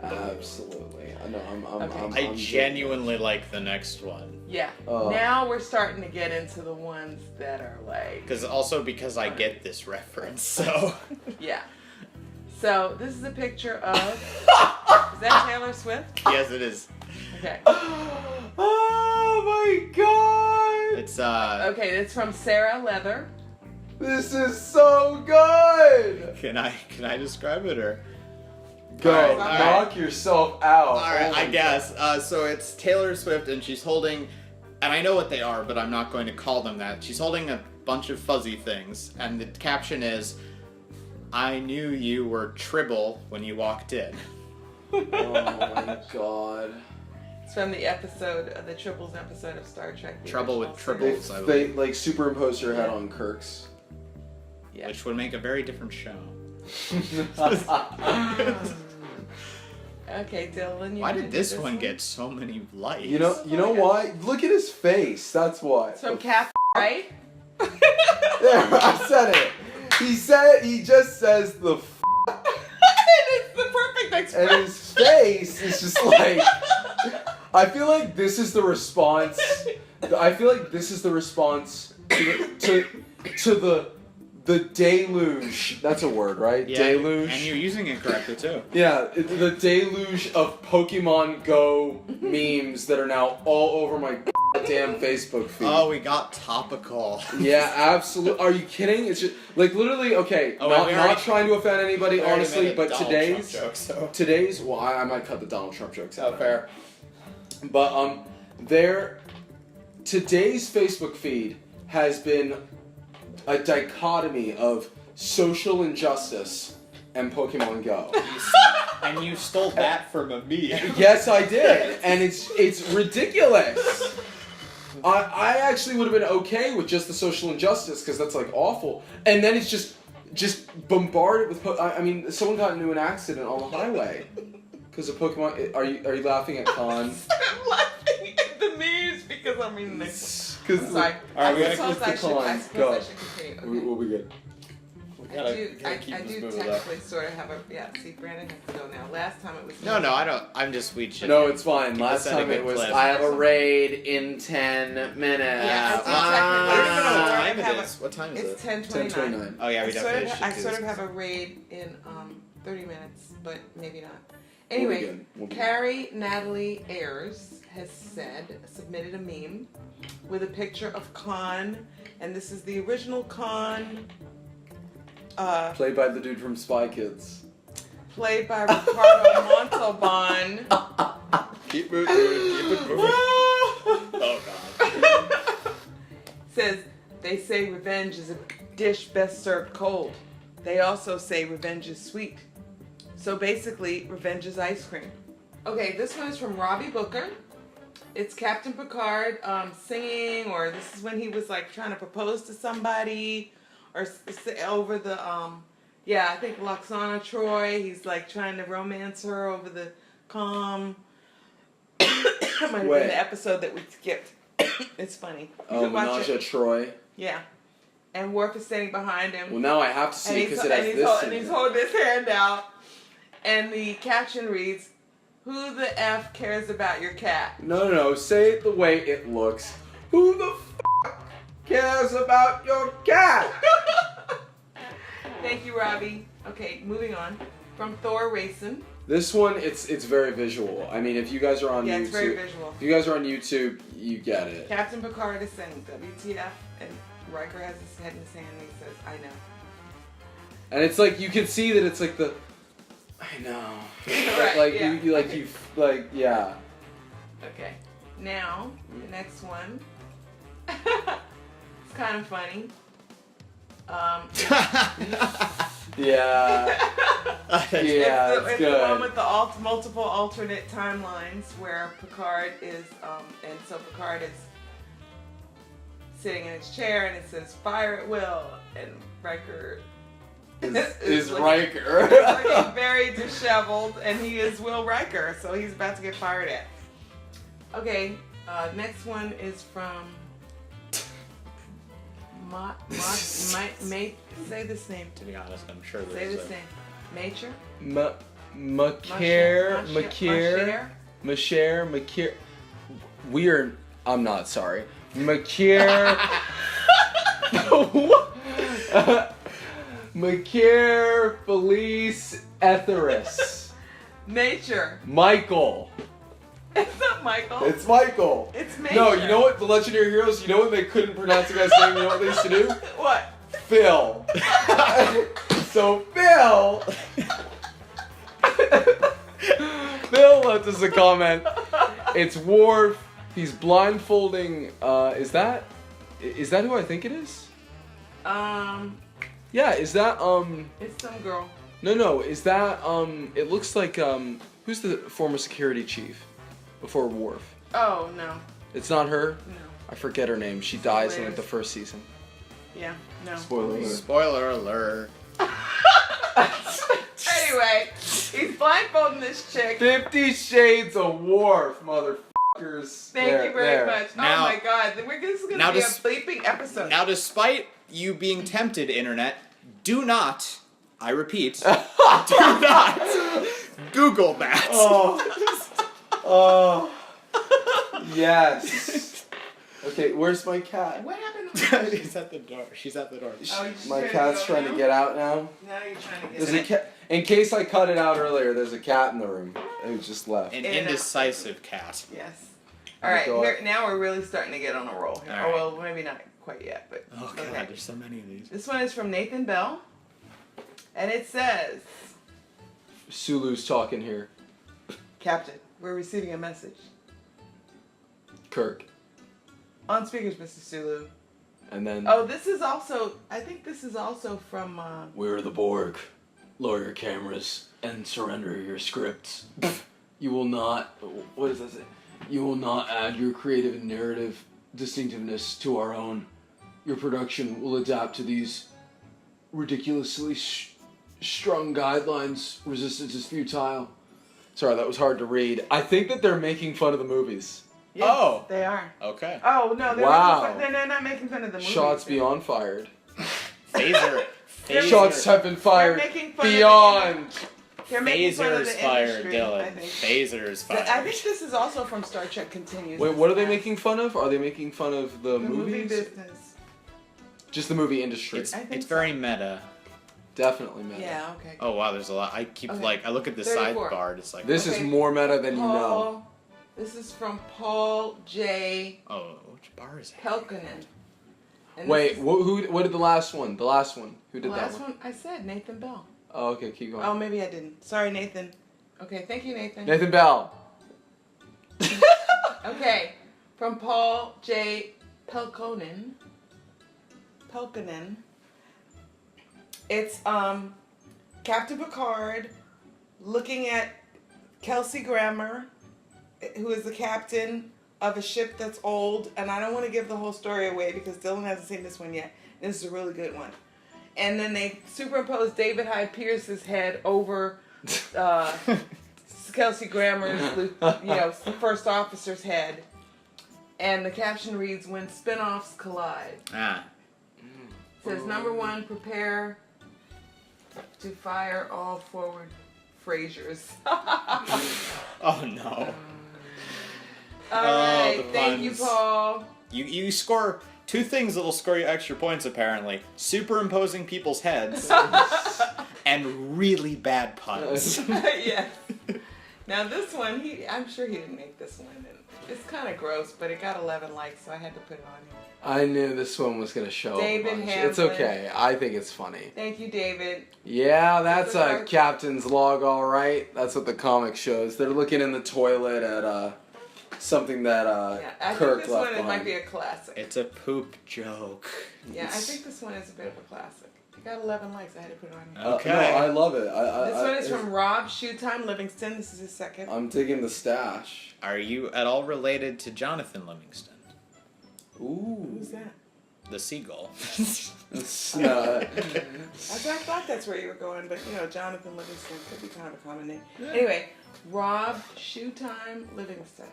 Absolutely. I know. Okay. I genuinely like the next one. Yeah. Now we're starting to get into the ones that are like... Because I get this reference, so... Yeah. So, this is a picture of... Is that Taylor Swift? Yes, it is. Okay. Oh my god! It's, Okay, it's from Sarah Leather. This is so good! Can I describe it, or...? Go, All right. knock yourself out. Alright, I guess. So it's Taylor Swift, and she's holding, and I know what they are, but I'm not going to call them that. She's holding a bunch of fuzzy things, and the caption is, "I knew you were Tribble when you walked in." Oh my god. It's from the episode, the Tribbles episode of Star Trek. the Trouble with original Tribbles, series. I They believe. like superimposed her head on Kirk's. Yeah. Which would make a very different show. Okay, Dylan. Why did this one get so many likes? You know why? Look at his face. That's why. It's from Kath, right? There, I said it. He just says the It's the perfect and expression. his face is just like. I feel like this is the response. I feel like this is the response to the deluge. That's a word, right? Yeah, Deluge. and you're using it correctly too. Yeah, the deluge of Pokemon Go memes that are now all over my damn Facebook feed. Oh, we got topical. Yeah, absolutely. Are you kidding? It's just like literally okay. Oh, not trying to offend anybody, We already honestly, made a but Donald today's Trump joke, so. today's. Well, I might cut the Donald Trump jokes out. Oh, fair. But today's Facebook feed has been a dichotomy of social injustice and Pokemon Go. And you stole that from me. Yes, I did, and it's ridiculous. I actually would have been okay with just the social injustice because that's like awful, and then it's just just bombarded with. I mean, someone got into an accident on the highway because of Pokemon. Are you laughing at Con? I'm laughing at the memes because I'm reading the next one. Because Sorry. Alright, we I gotta suppose click the I Con. should Go. continue. Okay. We'll be good. I do technically sort of have a see Brandon has to go now. Last time it was No, I don't. I'm just we should. No, it's fine. Keep Last us at a time good it was. clip. I have a raid in 10 minutes. Yeah, I don't even know what I time have it is. What time is It's it? 10:29. 10:29. Oh yeah, we definitely should. I do sort this. of have a raid in 30 minutes, but maybe not. We'll be Anyway, good. We'll be good. Carrie Natalie Ayers has submitted a meme with a picture of Khan, and this is the original Khan, Played by the dude from Spy Kids. played by Ricardo Montalban. Keep moving. Keep it moving. Oh god. Says, they say revenge is a dish best served cold. They also say revenge is sweet. So basically, revenge is ice cream. Okay, this one is from Robbie Booker. It's Captain Picard singing, or this is when he was like trying to propose to somebody, or over the, I think Loxana Troy. He's like trying to romance her over the comm. It might have been the episode that we skipped. It's funny. You Oh, can watch Menage it. a Troy. Yeah. And Worf is standing behind him. Well, now I have to see because it has this. And he's holding his hand out. And the caption reads, "Who the F cares about your cat?" No. Say it the way it looks. Who the f*** cares about your cat? Thank you, Robbie. Okay, moving on. From Thor Racing. This one, it's very visual. I mean, if you guys are on Yeah, YouTube, it's very visual. if you guys are on YouTube, you get it. Captain Picard is saying WTF, and Riker has his head in his hand and he says, "I know." And it's like you can see that it's like the. I know. Right, like yeah. yeah. Okay. Now, the next one. It's kind of funny. Yeah. Yeah, it's good. the one with the multiple alternate timelines where Picard is, and so Picard is sitting in his chair and it says "fire at will," and Riker is looking, Riker. looking very disheveled, and he is Will Riker, so he's about to get fired at. Okay, next one is from say this name. To be honest, I'm sure Say there's this name. Nature? Macher. I'm not sorry. Macher. Macher Felice Etheris. Nature. Michael. It's not Michael. It's Michael. It's Nature. No, you know what? The Legendary Heroes, you know what they couldn't pronounce the guy's name? You know what they used to do? What? Phil. So Phil. Phil left us a comment. It's Worf. He's blindfolding. Is that who I think it is? Yeah. Is that It's some girl. No. Is that It looks like who's the former security chief before Worf? Oh no. It's not her. No. I forget her name. She dies in like the first season. Yeah. No. Spoiler alert. Spoiler alert. Anyway, he's blindfolding this chick. 50 Shades of Worf, motherfuckers. Thank you very much. Now- Oh my god, this is gonna be a bleeping episode. Now, despite you being tempted, internet, do not, I repeat, do not Google that. Oh, yes. Okay, where's my cat? What happened to She's at the door. She's at the door. My cat's trying to get out now. Now you're trying to get There's a cat. In case I cut it out earlier, there's a cat in the room who just left. An indecisive cat. Yes. Alright, now we're really starting to get on a roll here. All right. Oh, well, maybe not quite yet, but Oh god, okay. there's so many of these. This one is from Nathan Bell, and it says, Sulu's talking here. "Captain, we're receiving a message. Kirk. On speakers, Mr. Sulu." And then... Oh, this is also, I think this is also from, We're the Borg. Lower your cameras and surrender your scripts. You will not... What does that say? You will not add your creative and narrative distinctiveness to our own. Your production will adapt to these ridiculously strong guidelines. Resistance is futile. Sorry, that was hard to read. I think that they're making fun of the movies. Yes, Oh. they are. Okay. Oh no, Wow. They're not making fun of the movie. Shots beyond fired. Phaser. Shots have been fired making fun of beyond. They're making fun of Phasers the fired, industry, Dylan. I think. Phasers fired. I think this is also from Star Trek Continues. Wait, this what are they time. making fun of? Are they making fun of the The movie movies? business. Just the movie industry. It's I think it's so. very meta. Definitely meta. Yeah. Okay. Oh wow, there's a lot. I keep Okay. like I look at the 34. sidebar. It's like This is Okay. more meta than you know. Paul. This is from Paul J. oh, which bar is it? Pelkonen. And Wait, this is- what did the last one? The last one. Who the did that last one? one I said Nathan Bell. Oh, okay, keep going. Oh, maybe I didn't. Sorry, Nathan. Okay, thank you, Nathan. Nathan Bell. Okay, from Paul J. Pelkonen. Pelkonen. It's Captain Picard looking at Kelsey Grammer, who is the captain of a ship that's old, and I don't want to give the whole story away because Dylan hasn't seen this one yet. This is a really good one. And then they superimpose David Hyde Pierce's head over Kelsey Grammer's, first officer's head, and the caption reads, "When spin-offs collide." Ah. It says, "Number 1, prepare to fire all forward Frasers." Oh no. All Oh, right, the thank you, puns. Paul. You score 2 things that'll score you extra points apparently. Superimposing people's heads and really bad puns. Yes. Now this one, I'm sure he didn't make this one. And it's kind of gross, but it got 11 likes, so I had to put it on here. I knew this one was gonna show David up a bunch. Hamlin. It's okay. I think it's funny. Thank you, David. Yeah, that's This is a our- captain's log, all right. That's what the comic shows. They're looking in the toilet at something that Yeah, I Kirk think this left one it might behind. be a classic. It's a poop joke. Yeah, I think this one is a bit of a classic. It got 11 likes. I had to put it on here. Okay. No, I love it. This one is from Rob Shoetime Livingston. This is his second. I'm digging the stash. Are you at all related to Jonathan Livingston, Ooh. Who's that? the seagull? It's, I thought that's where you were going, but Jonathan Livingston could be kind of a common name. Anyway, Rob Shoetime Livingston.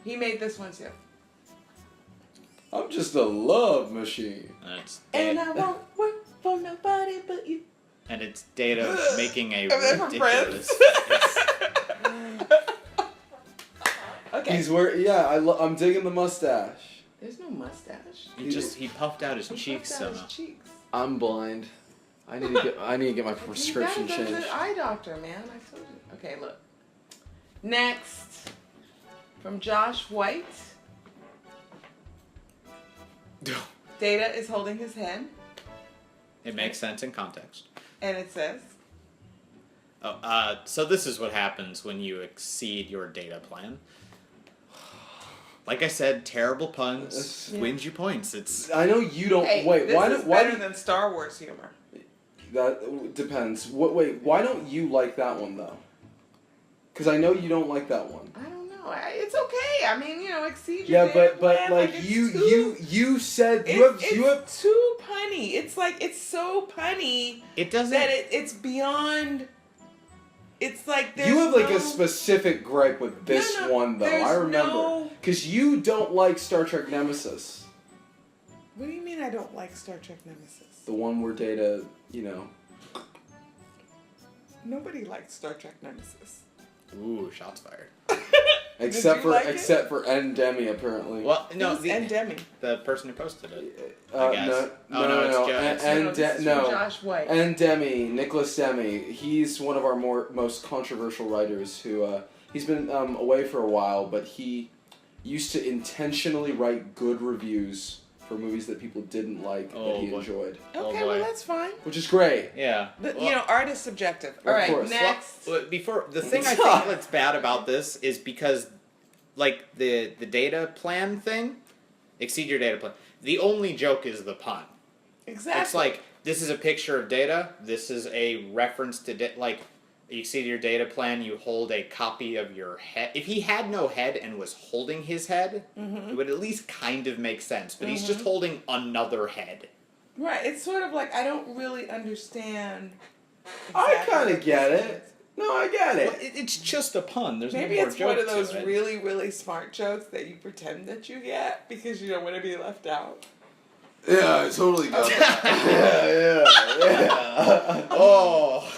He made this one too. I'm just a love machine. It's And I won't work for nobody but you. and it's Data making a Are they from ridiculous. Okay. I'm digging the mustache. There's no mustache. He puffed out his He cheeks puffed out somehow. his cheeks. I'm blind. I need to get my prescription You gotta go to changed. the eye doctor, man. I told you. Okay, look. Next, from Josh White. Data is holding his head, It makes sense in context. and it says, So this is what happens when you exceed your data plan. Like I said, terrible puns Yeah. wins you points. It's I know you don't. "Hey, wait, this why is don't? Why better do, than Star Wars humor." that depends. Wait, why don't you like that one though? Because I know you don't like that one. I don't know. It's okay. I mean, exceed Yeah, your data but plan, like it's you too- have It's too punny. It's like it's so punny it doesn't. that it's beyond. It's like there's you have like no, a specific gripe with this No, one though. there's I remember no- because you don't like Star Trek Nemesis, What do you mean I don't like Star Trek Nemesis? the one where Data, Nobody liked Star Trek Nemesis. Ooh, shots fired. except you for like it? except for N Demi apparently. Well, no, Who's and Demi. the person who posted it. Uh, I guess. no, Oh, no, it's Joe. This is from Josh White. And Demi, Nicholas Demi, he's one of our most controversial writers who, he's been away for a while, but he used to intentionally write good reviews for movies that people didn't like that Oh, he boy. enjoyed, Oh, Okay, boy. well that's fine. which is great. Yeah. But Well, art is subjective. All Of right, course. next. Well, before the thing I think that's bad about this is because, like the data plan thing, exceed your data plan. The only joke is the pun. Exactly. It's like this is a picture of data. This is a reference to like you exceed your data plan. You hold a copy of your head. If he had no head and was holding his head, it would at least kind of make sense. But he's just holding another head. Right. It's sort of like I don't really understand. I exactly kind what of get this it. is. No, I get Well, it. it's just a pun. There's Maybe no more it's joke one of those to it. really, really smart jokes that you pretend that you get because you don't want to be left out. Yeah, I totally get Okay. yeah. Oh.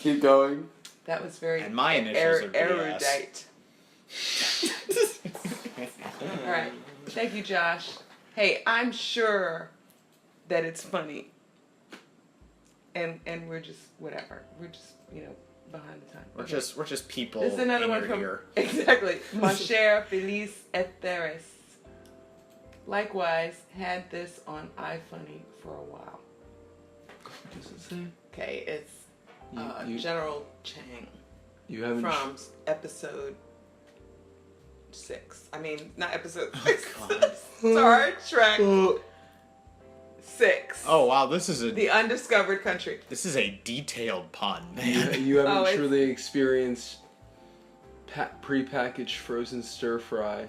Keep going. That was very And my initials are BS. erudite. All right. Thank you, Josh. Hey, I'm sure that it's funny. And we're just whatever. We're just, behind the time. We're just people This is another in one your from ear. exactly. Ma chère Felice Etheris. Likewise, had this on iFunny for a while. What does it say? Okay, it's You General Chang haven't. from episode 6. I mean, not episode 6. God. Star Trek 6. Oh wow, this is The Undiscovered Country. a detailed pun, man. You haven't Oh, it's- truly experienced pre-packaged frozen stir fry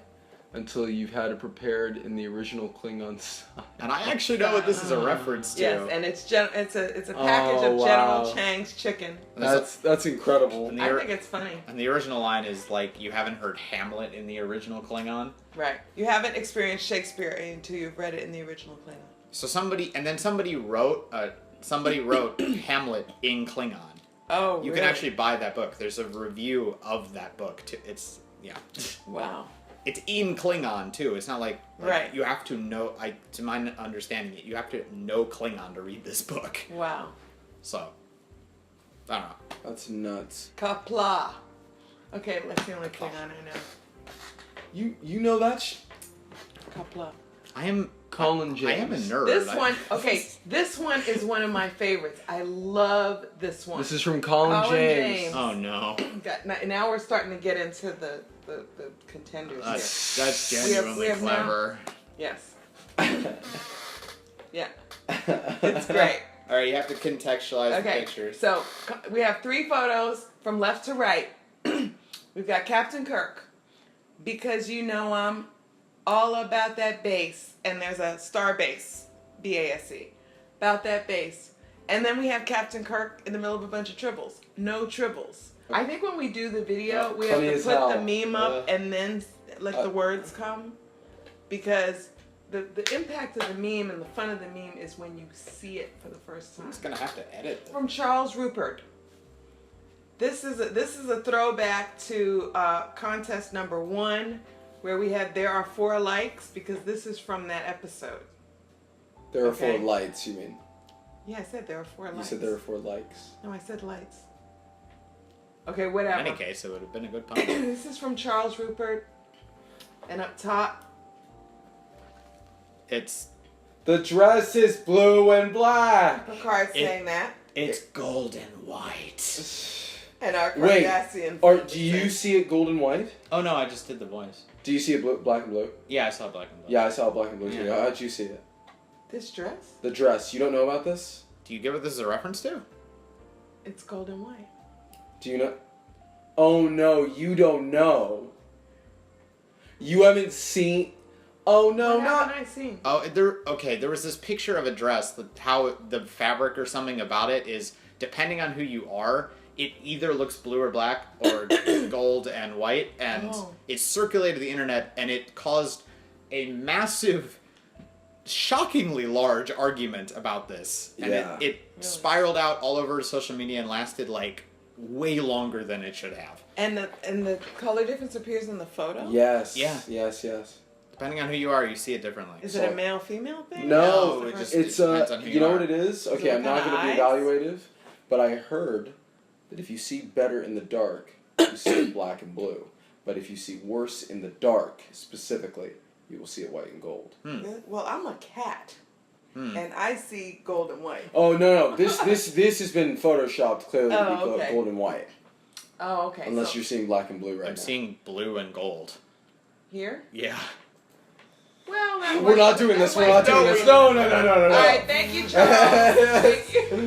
until you've had it prepared in the original Klingon style. And I actually know what this is a reference to. Yes, and it's a package of wow. General Chang's chicken. That's incredible. And I think it's funny. and the original line is like, you haven't heard Hamlet in the original Klingon. Right. You haven't experienced Shakespeare until you've read it in the original Klingon. So somebody wrote Hamlet in Klingon. Oh, You can actually buy that book. There's a review of that book too. It's Wow. It's in Klingon too. It's not like Right. you have to know. To my understanding, you have to know Klingon to read this book. Wow. So I don't know. That's nuts. Kapla. Okay, that's the only Klingon I know. You know that Kapla. I am Colin I am a James. nerd. This one, okay, this one is one of my favorites. I love this one. This is from Colin James. Oh no. Now we're starting to get into the contenders here. That's We genuinely have now- clever. Yes. Yeah. It's great. All right, you have to contextualize the Okay, pictures. so we have 3 photos from left to right. We've got Captain Kirk, because I'm all about that bass, and there's a star bass, B-A-S-E, about that bass. And then we have Captain Kirk in the middle of a bunch of tribbles. No tribbles. I think when we do the video, we have funny to as put hell. the meme up and then let the words come, because the impact of the meme and the fun of the meme is when you see it for the first time. I'm just gonna have to edit them. From Charles Rupert. This is a throwback to contest number 1, where we had "There Are 4 Likes," because this is from that episode. There are Okay. 4 lights, you mean? Yeah, I said there are 4 You lights. said there are 4 likes. No, I said lights. Okay, In whatever. any case, it would have been a good pun. This is from Charles Rupert, and up top, It's The dress is blue and black. Picard saying that, gold and white. and our Wait, Cardassian. do you see it gold and white? Oh no, I just did the voice. Do you see it black and blue? Yeah, I saw black and blue. Yeah, I saw black and blue too. Yeah. How'd you see it? This dress? The dress. You don't know about this? Do you get what this is a reference to? It's gold and white. Do you know? Oh no, you don't know. You haven't seen. Oh no, What not. haven't I seen? Oh, there was this picture of a dress. How the fabric or something about it is, depending on who you are, it either looks blue or black or gold and white, and it circulated the internet, and it caused a massive, shockingly large argument about this. And Yeah. it spiraled out all over social media and lasted like way longer than it should have. And the color difference appears in the photo? Yes. Yeah. Yes. Depending on who you are, you see it differently. Is it a male-female thing? No, it just it's depends on who you know are. what it is? Okay, what I'm not kind going of to be eyes? evaluative, but I heard that if you see better in the dark, you see it black and blue. But if you see worse in the dark, specifically, you will see it white and gold. Well, I'm a cat, and I see gold and white. Oh no! This has been photoshopped clearly to be okay. gold and white. Oh, okay. Unless so you're seeing black and blue right I'm now. seeing blue and gold. here? Yeah. Well, that We're not doing this. We're not doing this. No. All right, thank you, Charles.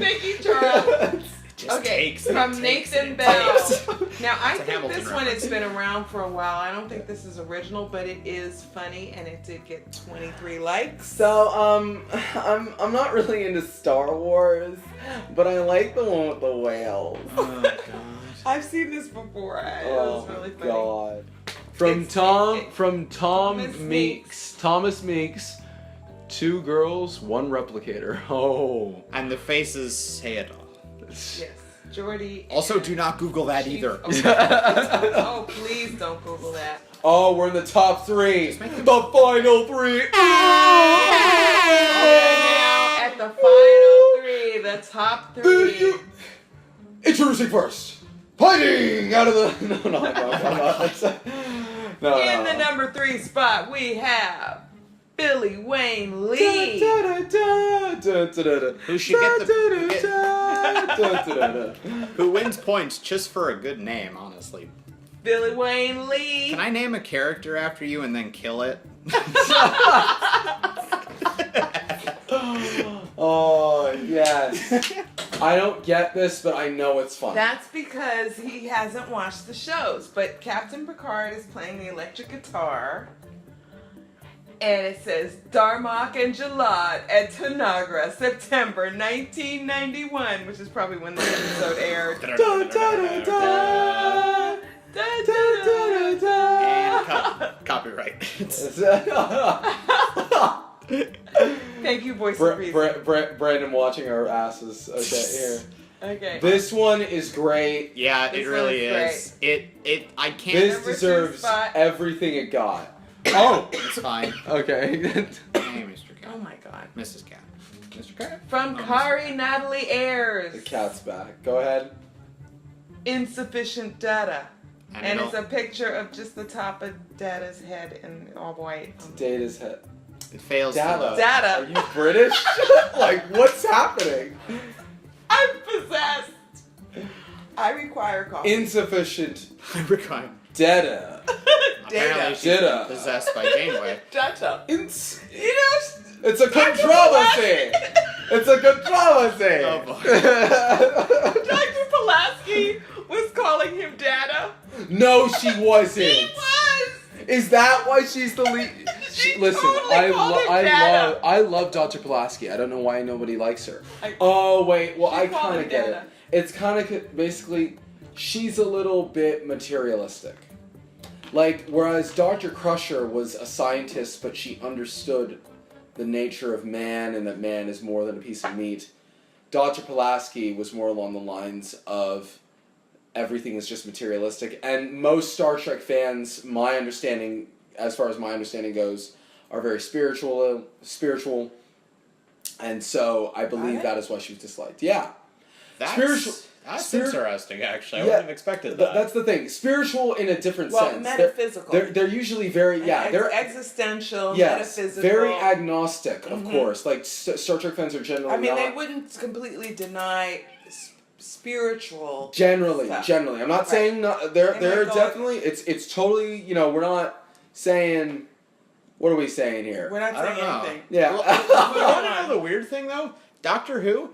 Thank you, Charles. Just Okay, takes it, from takes Nathan it, Bell. takes it. Now I It's a think Hamilton this one reference. has been around for a while. I don't think this is original, but it is funny and it did get 23 likes. So, I'm not really into Star Wars, but I like the one with the whales. Oh, gosh. I've seen this before. It was really funny. God. From Thomas Thomas Meeks, 2 girls, 1 replicator. Oh. And the faces say it all. Yes, Jordy. Also, do not Google that Chief- either. Oh, please don't Google that. Oh, we're in the top 3. make them- The final 3. Okay, now at the final 3, the top 3. Introducing first. Fighting out of the... No, I'm not. No, In the number 3 spot, we have Billy Wayne Lee. Who should get Who wins points just for a good name, honestly. Billy Wayne Lee. Can I name a character after you and then kill it? Oh, yes. I don't get this, but I know it's fun. That's because he hasn't watched the shows. But Captain Picard is playing the electric guitar. And it says Darmok and Jalad at Tanagra, September 1991, which is probably when the episode aired. And copyright. Thank you, voice of reason. Brandon watching our asses. Okay, here. Okay. This one is great. Yeah, This it really one is. It I can't. This Number 2 deserves spot. everything it got. Oh! It's fine. Okay. Hey, Mr. Cat. Oh my god. Mrs. Cat. Mr. Cat. From Oh, Kari Mr. Natalie Ayers. The cat's back. Go ahead. Insufficient data. And I it's don't- a picture of just the top of Data's head in all white. Data's head. It fails to Data. load. Data. Are you British? Like, what's happening? I'm possessed. I require coffee. Insufficient I require. data. Apparently she's Data. possessed by Janeway. Data. You know, You it's a controversy. It's a controversy. Oh, boy. Dr. Pulaski was calling him Data. No, she wasn't. He was. Is that why she's the lead? She Listen, totally called him Data. I love Dr. Pulaski. I don't know why nobody likes her. I- Oh wait, well She I called kind him of get Data. it. It's kind of basically she's a little bit materialistic. Like whereas Dr. Crusher was a scientist, but she understood the nature of man and that man is more than a piece of meat. Dr. Pulaski was more along the lines of everything is just materialistic. And most Star Trek fans, my understanding, as far as my understanding goes, are very spiritual. And so I believe Right. that is why she was disliked. Yeah. That's Spiritual- interesting, actually. I Yeah, wouldn't have expected that. That's the thing. Spiritual in a different Well, sense. metaphysical. They're usually very, yeah, they're existential, yes, metaphysical. very agnostic, of Mhm. course. Like Star Trek fans are generally I mean, not. they wouldn't completely deny spiritual. Generally, stuff. I'm not Right. saying not, they're They might call definitely it's totally, you know, we're not saying, what are we saying here? We're not I don't saying know. anything. Yeah. You want to know the weird thing, though? Doctor Who,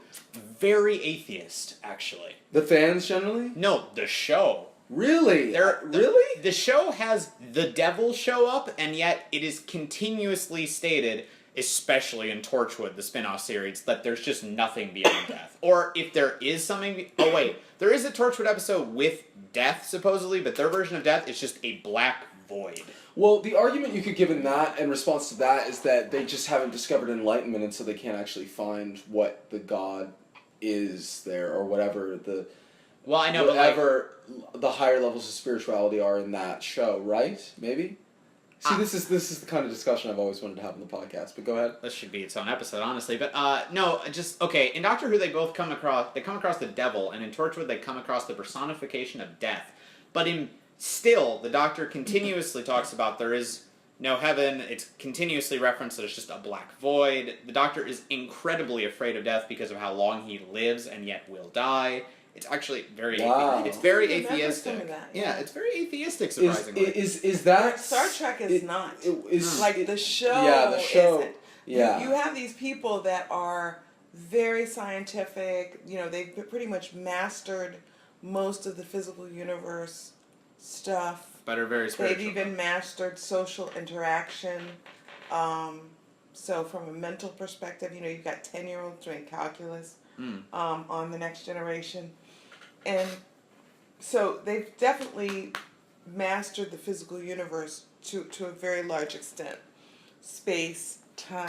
very atheist, actually. The fans generally? No, the show. Really? They're- Really? The show has the devil show up, and yet it is continuously stated, especially in Torchwood, the spin-off series, that there's just nothing beyond death. Or if there is something... Oh, wait. There is a Torchwood episode with death, supposedly, but their version of death is just a black void. Well, the argument you could give in that, in response to that, is that they just haven't discovered enlightenment, and so they can't actually find what the God is there, or whatever the... Well, I know, but like... whatever the higher levels of spirituality are in that show, right? Maybe? See, this is the kind of discussion I've always wanted to have on the podcast, but go ahead. This should be its own episode, honestly. But no, just okay. In Doctor Who, they both come across the devil, and in Torchwood, they come across the personification of death. But in still, the Doctor continuously talks about there is no heaven. It's continuously referenced that it's just a black void. The Doctor is incredibly afraid of death because of how long he lives and yet will die. It's actually very Wow. it's very I remember some atheistic. of that, yeah, yeah. it's very atheistic, surprisingly. Is that... Star Trek is not. Is Like the show Yeah, the show. isn't. Yeah. You have these people that are very scientific. You know, they've pretty much mastered most of the physical universe stuff. But are very spiritual. They've even mastered social interaction. So from a mental perspective, you know, you've got 10-year-olds doing calculus on the Next Generation. And so they've definitely mastered the physical universe to a very large extent. Space, time,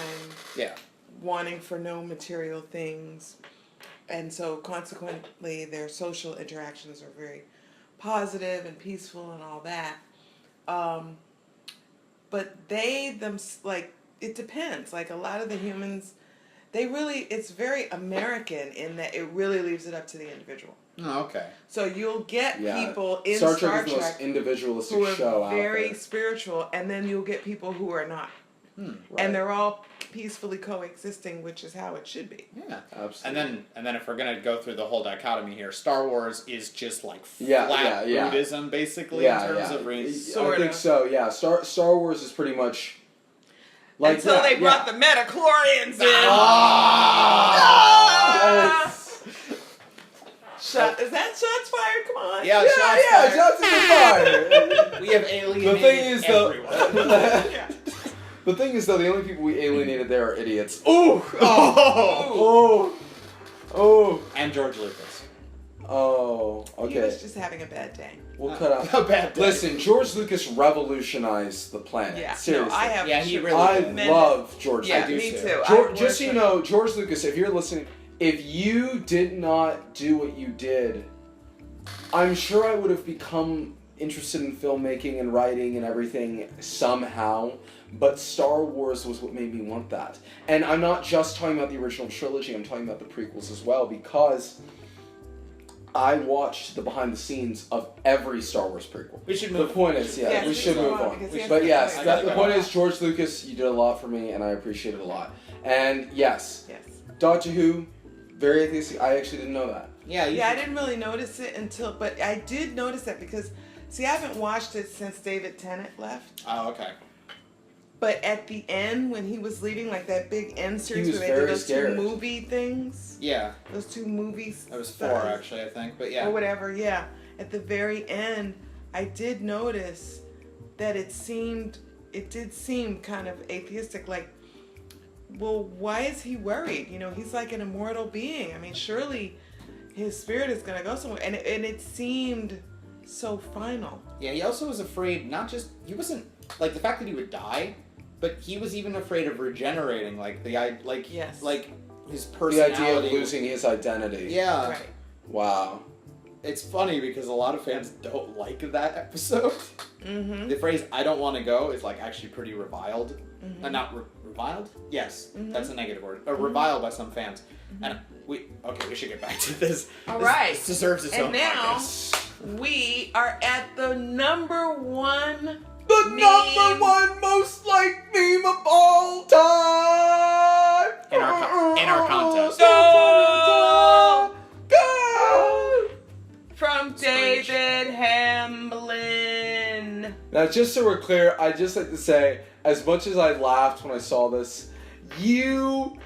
wanting for no material things. And so consequently their social interactions are very positive and peaceful and all that. But it depends. Like a lot of the humans, it's very American in that it really leaves it up to the individual. Oh, okay. So you'll get people in Star Trek is the most individualistic who are show out there. very spiritual, and then you'll get people who are not. Right. And they're all peacefully coexisting, which is how it should be. Yeah, absolutely. And then if we're gonna go through the whole dichotomy here, Star Wars is just like flat Buddhism, basically, in terms of I think so. Yeah, Star Wars is pretty much like until they brought the Metachlorians in. Is that shots fired? Come on. Yeah, shots fired. We have alienated The thing is, everyone. The thing is, though, the only people we alienated there are idiots. And George Lucas. Oh, okay. He was just having a bad day. We'll cut out. A bad day. Listen, George Lucas revolutionized the planet. Yeah, seriously. no, I have. Yeah, he really I did. love George Yeah, Lucas. me too. Just so you know, George Lucas, if you're listening, if you did not do what you did, I'm sure I would have become interested in filmmaking and writing and everything somehow, but Star Wars was what made me want that. And I'm not just talking about the original trilogy, I'm talking about the prequels as well, because I watched the behind the scenes of every Star Wars prequel. We should move. The point is, we should move on. But yes, the point is, George Lucas, you did a lot for me, and I appreciate it a lot. And yes, Doctor Who, very atheistic. I actually didn't know that. Yeah, I didn't really notice it but I did notice that because, see, I haven't watched it since David Tennant left. Oh, okay. But at the end, when he was leaving, like that big end series where they did those two movie things. Yeah. Those two movies. That was 4, actually, I think, but yeah. Or whatever, yeah. At the very end, I did notice that it did seem kind of atheistic, like, well, why is he worried? You know, he's like an immortal being. I mean, surely his spirit is going to go somewhere. And it seemed so final. Yeah, he also was afraid, he wasn't, like, the fact that he would die, but he was even afraid of regenerating, like his personality. The idea of losing his identity. Yeah. Right. Wow. It's funny because a lot of fans don't like that episode. Mm-hmm. The phrase "I don't want to go" is like actually pretty reviled. Mm-hmm. Not reviled? Yes, that's a negative word. Reviled by some fans. Mm-hmm. And we should get back to this. All right. This deserves its own podcast. We are at the number one most liked meme of all time in our contest. Go! From David Hamblin. Now, just so we're clear, I'd just like to say, as much as I laughed when I saw this, you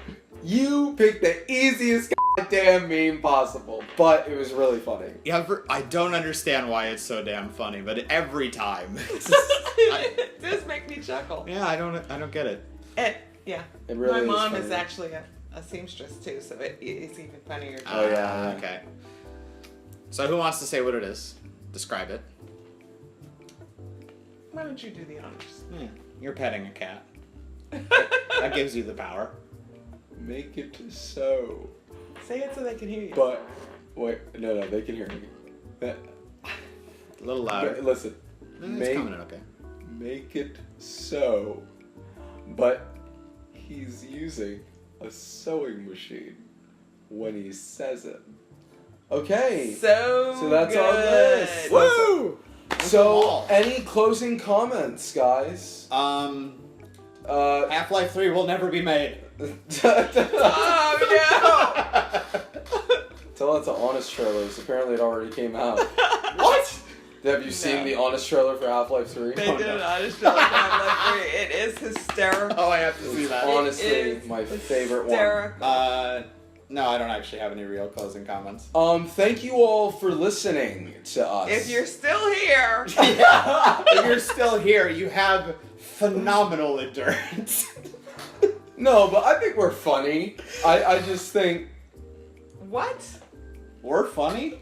picked the easiest goddamn meme possible, but it was really funny. Yeah, I don't understand why it's so damn funny, but every time. It does make me chuckle. Yeah, I don't get it. Yeah. It really My mom funny. is actually a seamstress too, so it's even funnier. Oh, yeah. Okay. So who wants to say what it is? Describe it. Why don't you do the honors? Yeah, you're petting a cat. That gives you the power. Make it so. Say it so they can hear you. But, wait, no, they can hear me. A little louder. Listen. It's coming in okay. Make it so. But he's using a sewing machine when he says it. Okay. So that's good. our list. Woo! So, any closing comments, guys? Half-Life 3 will never be made. Oh Tell that to Honest Trailers. Apparently it already came out. What? Have you seen the Honest Trailer for Half-Life 3? no! They did an honest trailer for Half-Life 3. It is hysterical. Oh, I have to see that. Honestly, It is my favorite one. hysterical. No, I don't actually have any real closing comments. Thank you all for listening to us. If you're still here, If you're still here, you have phenomenal endurance. No, but I think we're funny. I just think... what? We're funny?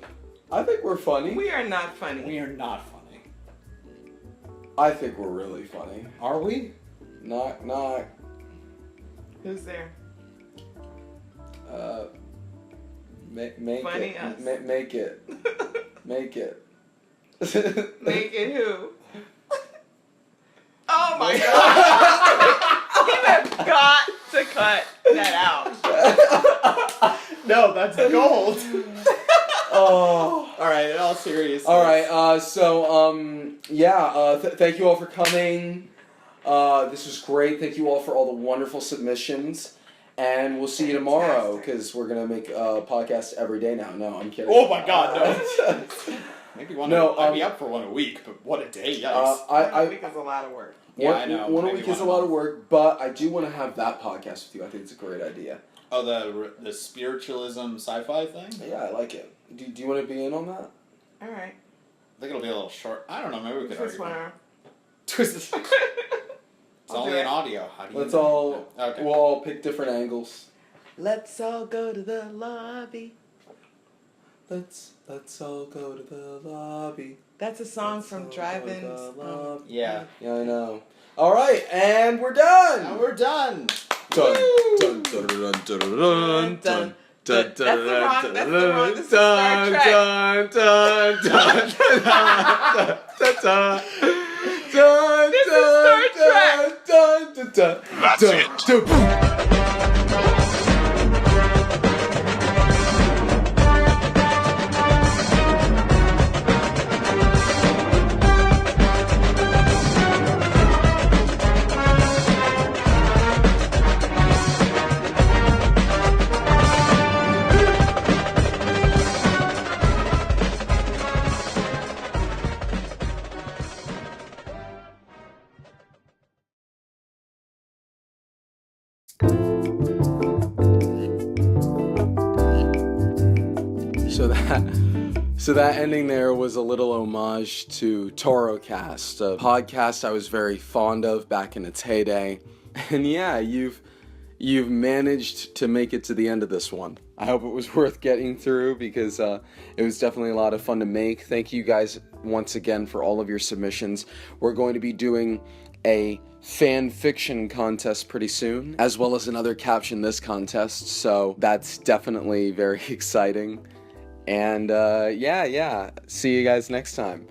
I think we're funny. We are not funny. We are not funny. I think we're really funny. Are we? Knock, knock. Who's there? Make Funny it. us. Make it. Make it. Make it who? Oh my god! You have got to cut that out. No, that's gold. Oh. All right, in all seriousness. All right. Thank you all for coming. This was great. Thank you all for all the wonderful submissions. And we'll see you tomorrow, because we're going to make a podcast every day now. No, I'm kidding. Oh my god, no. Maybe one I'd be up for one a week, but what a day, yikes. I think it's a lot of work. Yeah, I know. One a Maybe week is a one lot month. of work, but I do want to have that podcast with you. I think it's a great idea. Oh, the spiritualism sci-fi thing? Yeah, I like it. Do you want to be in on that? Alright. I think it'll be a little short. I don't know, maybe we could Twist argue. one arm. Twist it. It's I'll only do in it. audio. How do you Let's know? all, Okay. we'll all pick different angles. Let's all go to the lobby. Let's all go to the lobby. That's a song Let's from all Drive-In. go to the lobby. Yeah. Yeah, I know. All right, and we're done. Now we're done. Dun, Woo! dun, dun, dun, dun, dun, dun, dun, That's the wrong. This is Star Trek. dun, dun, dun, dun, dun, dun. Dun, This is dun, Star Trek. dun, dun, dun, That's dun, it. dun, boom. So that ending there was a little homage to ToroCast, a podcast I was very fond of back in its heyday. And yeah, you've managed to make it to the end of this one. I hope it was worth getting through, because it was definitely a lot of fun to make. Thank you guys once again for all of your submissions. We're going to be doing a fan fiction contest pretty soon, as well as another Caption This contest, so that's definitely very exciting. And see you guys next time.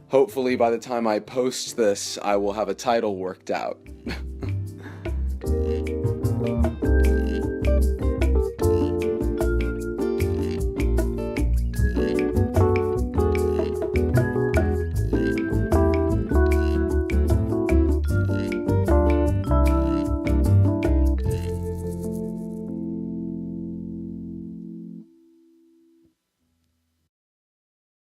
Hopefully by the time I post this, I will have a title worked out.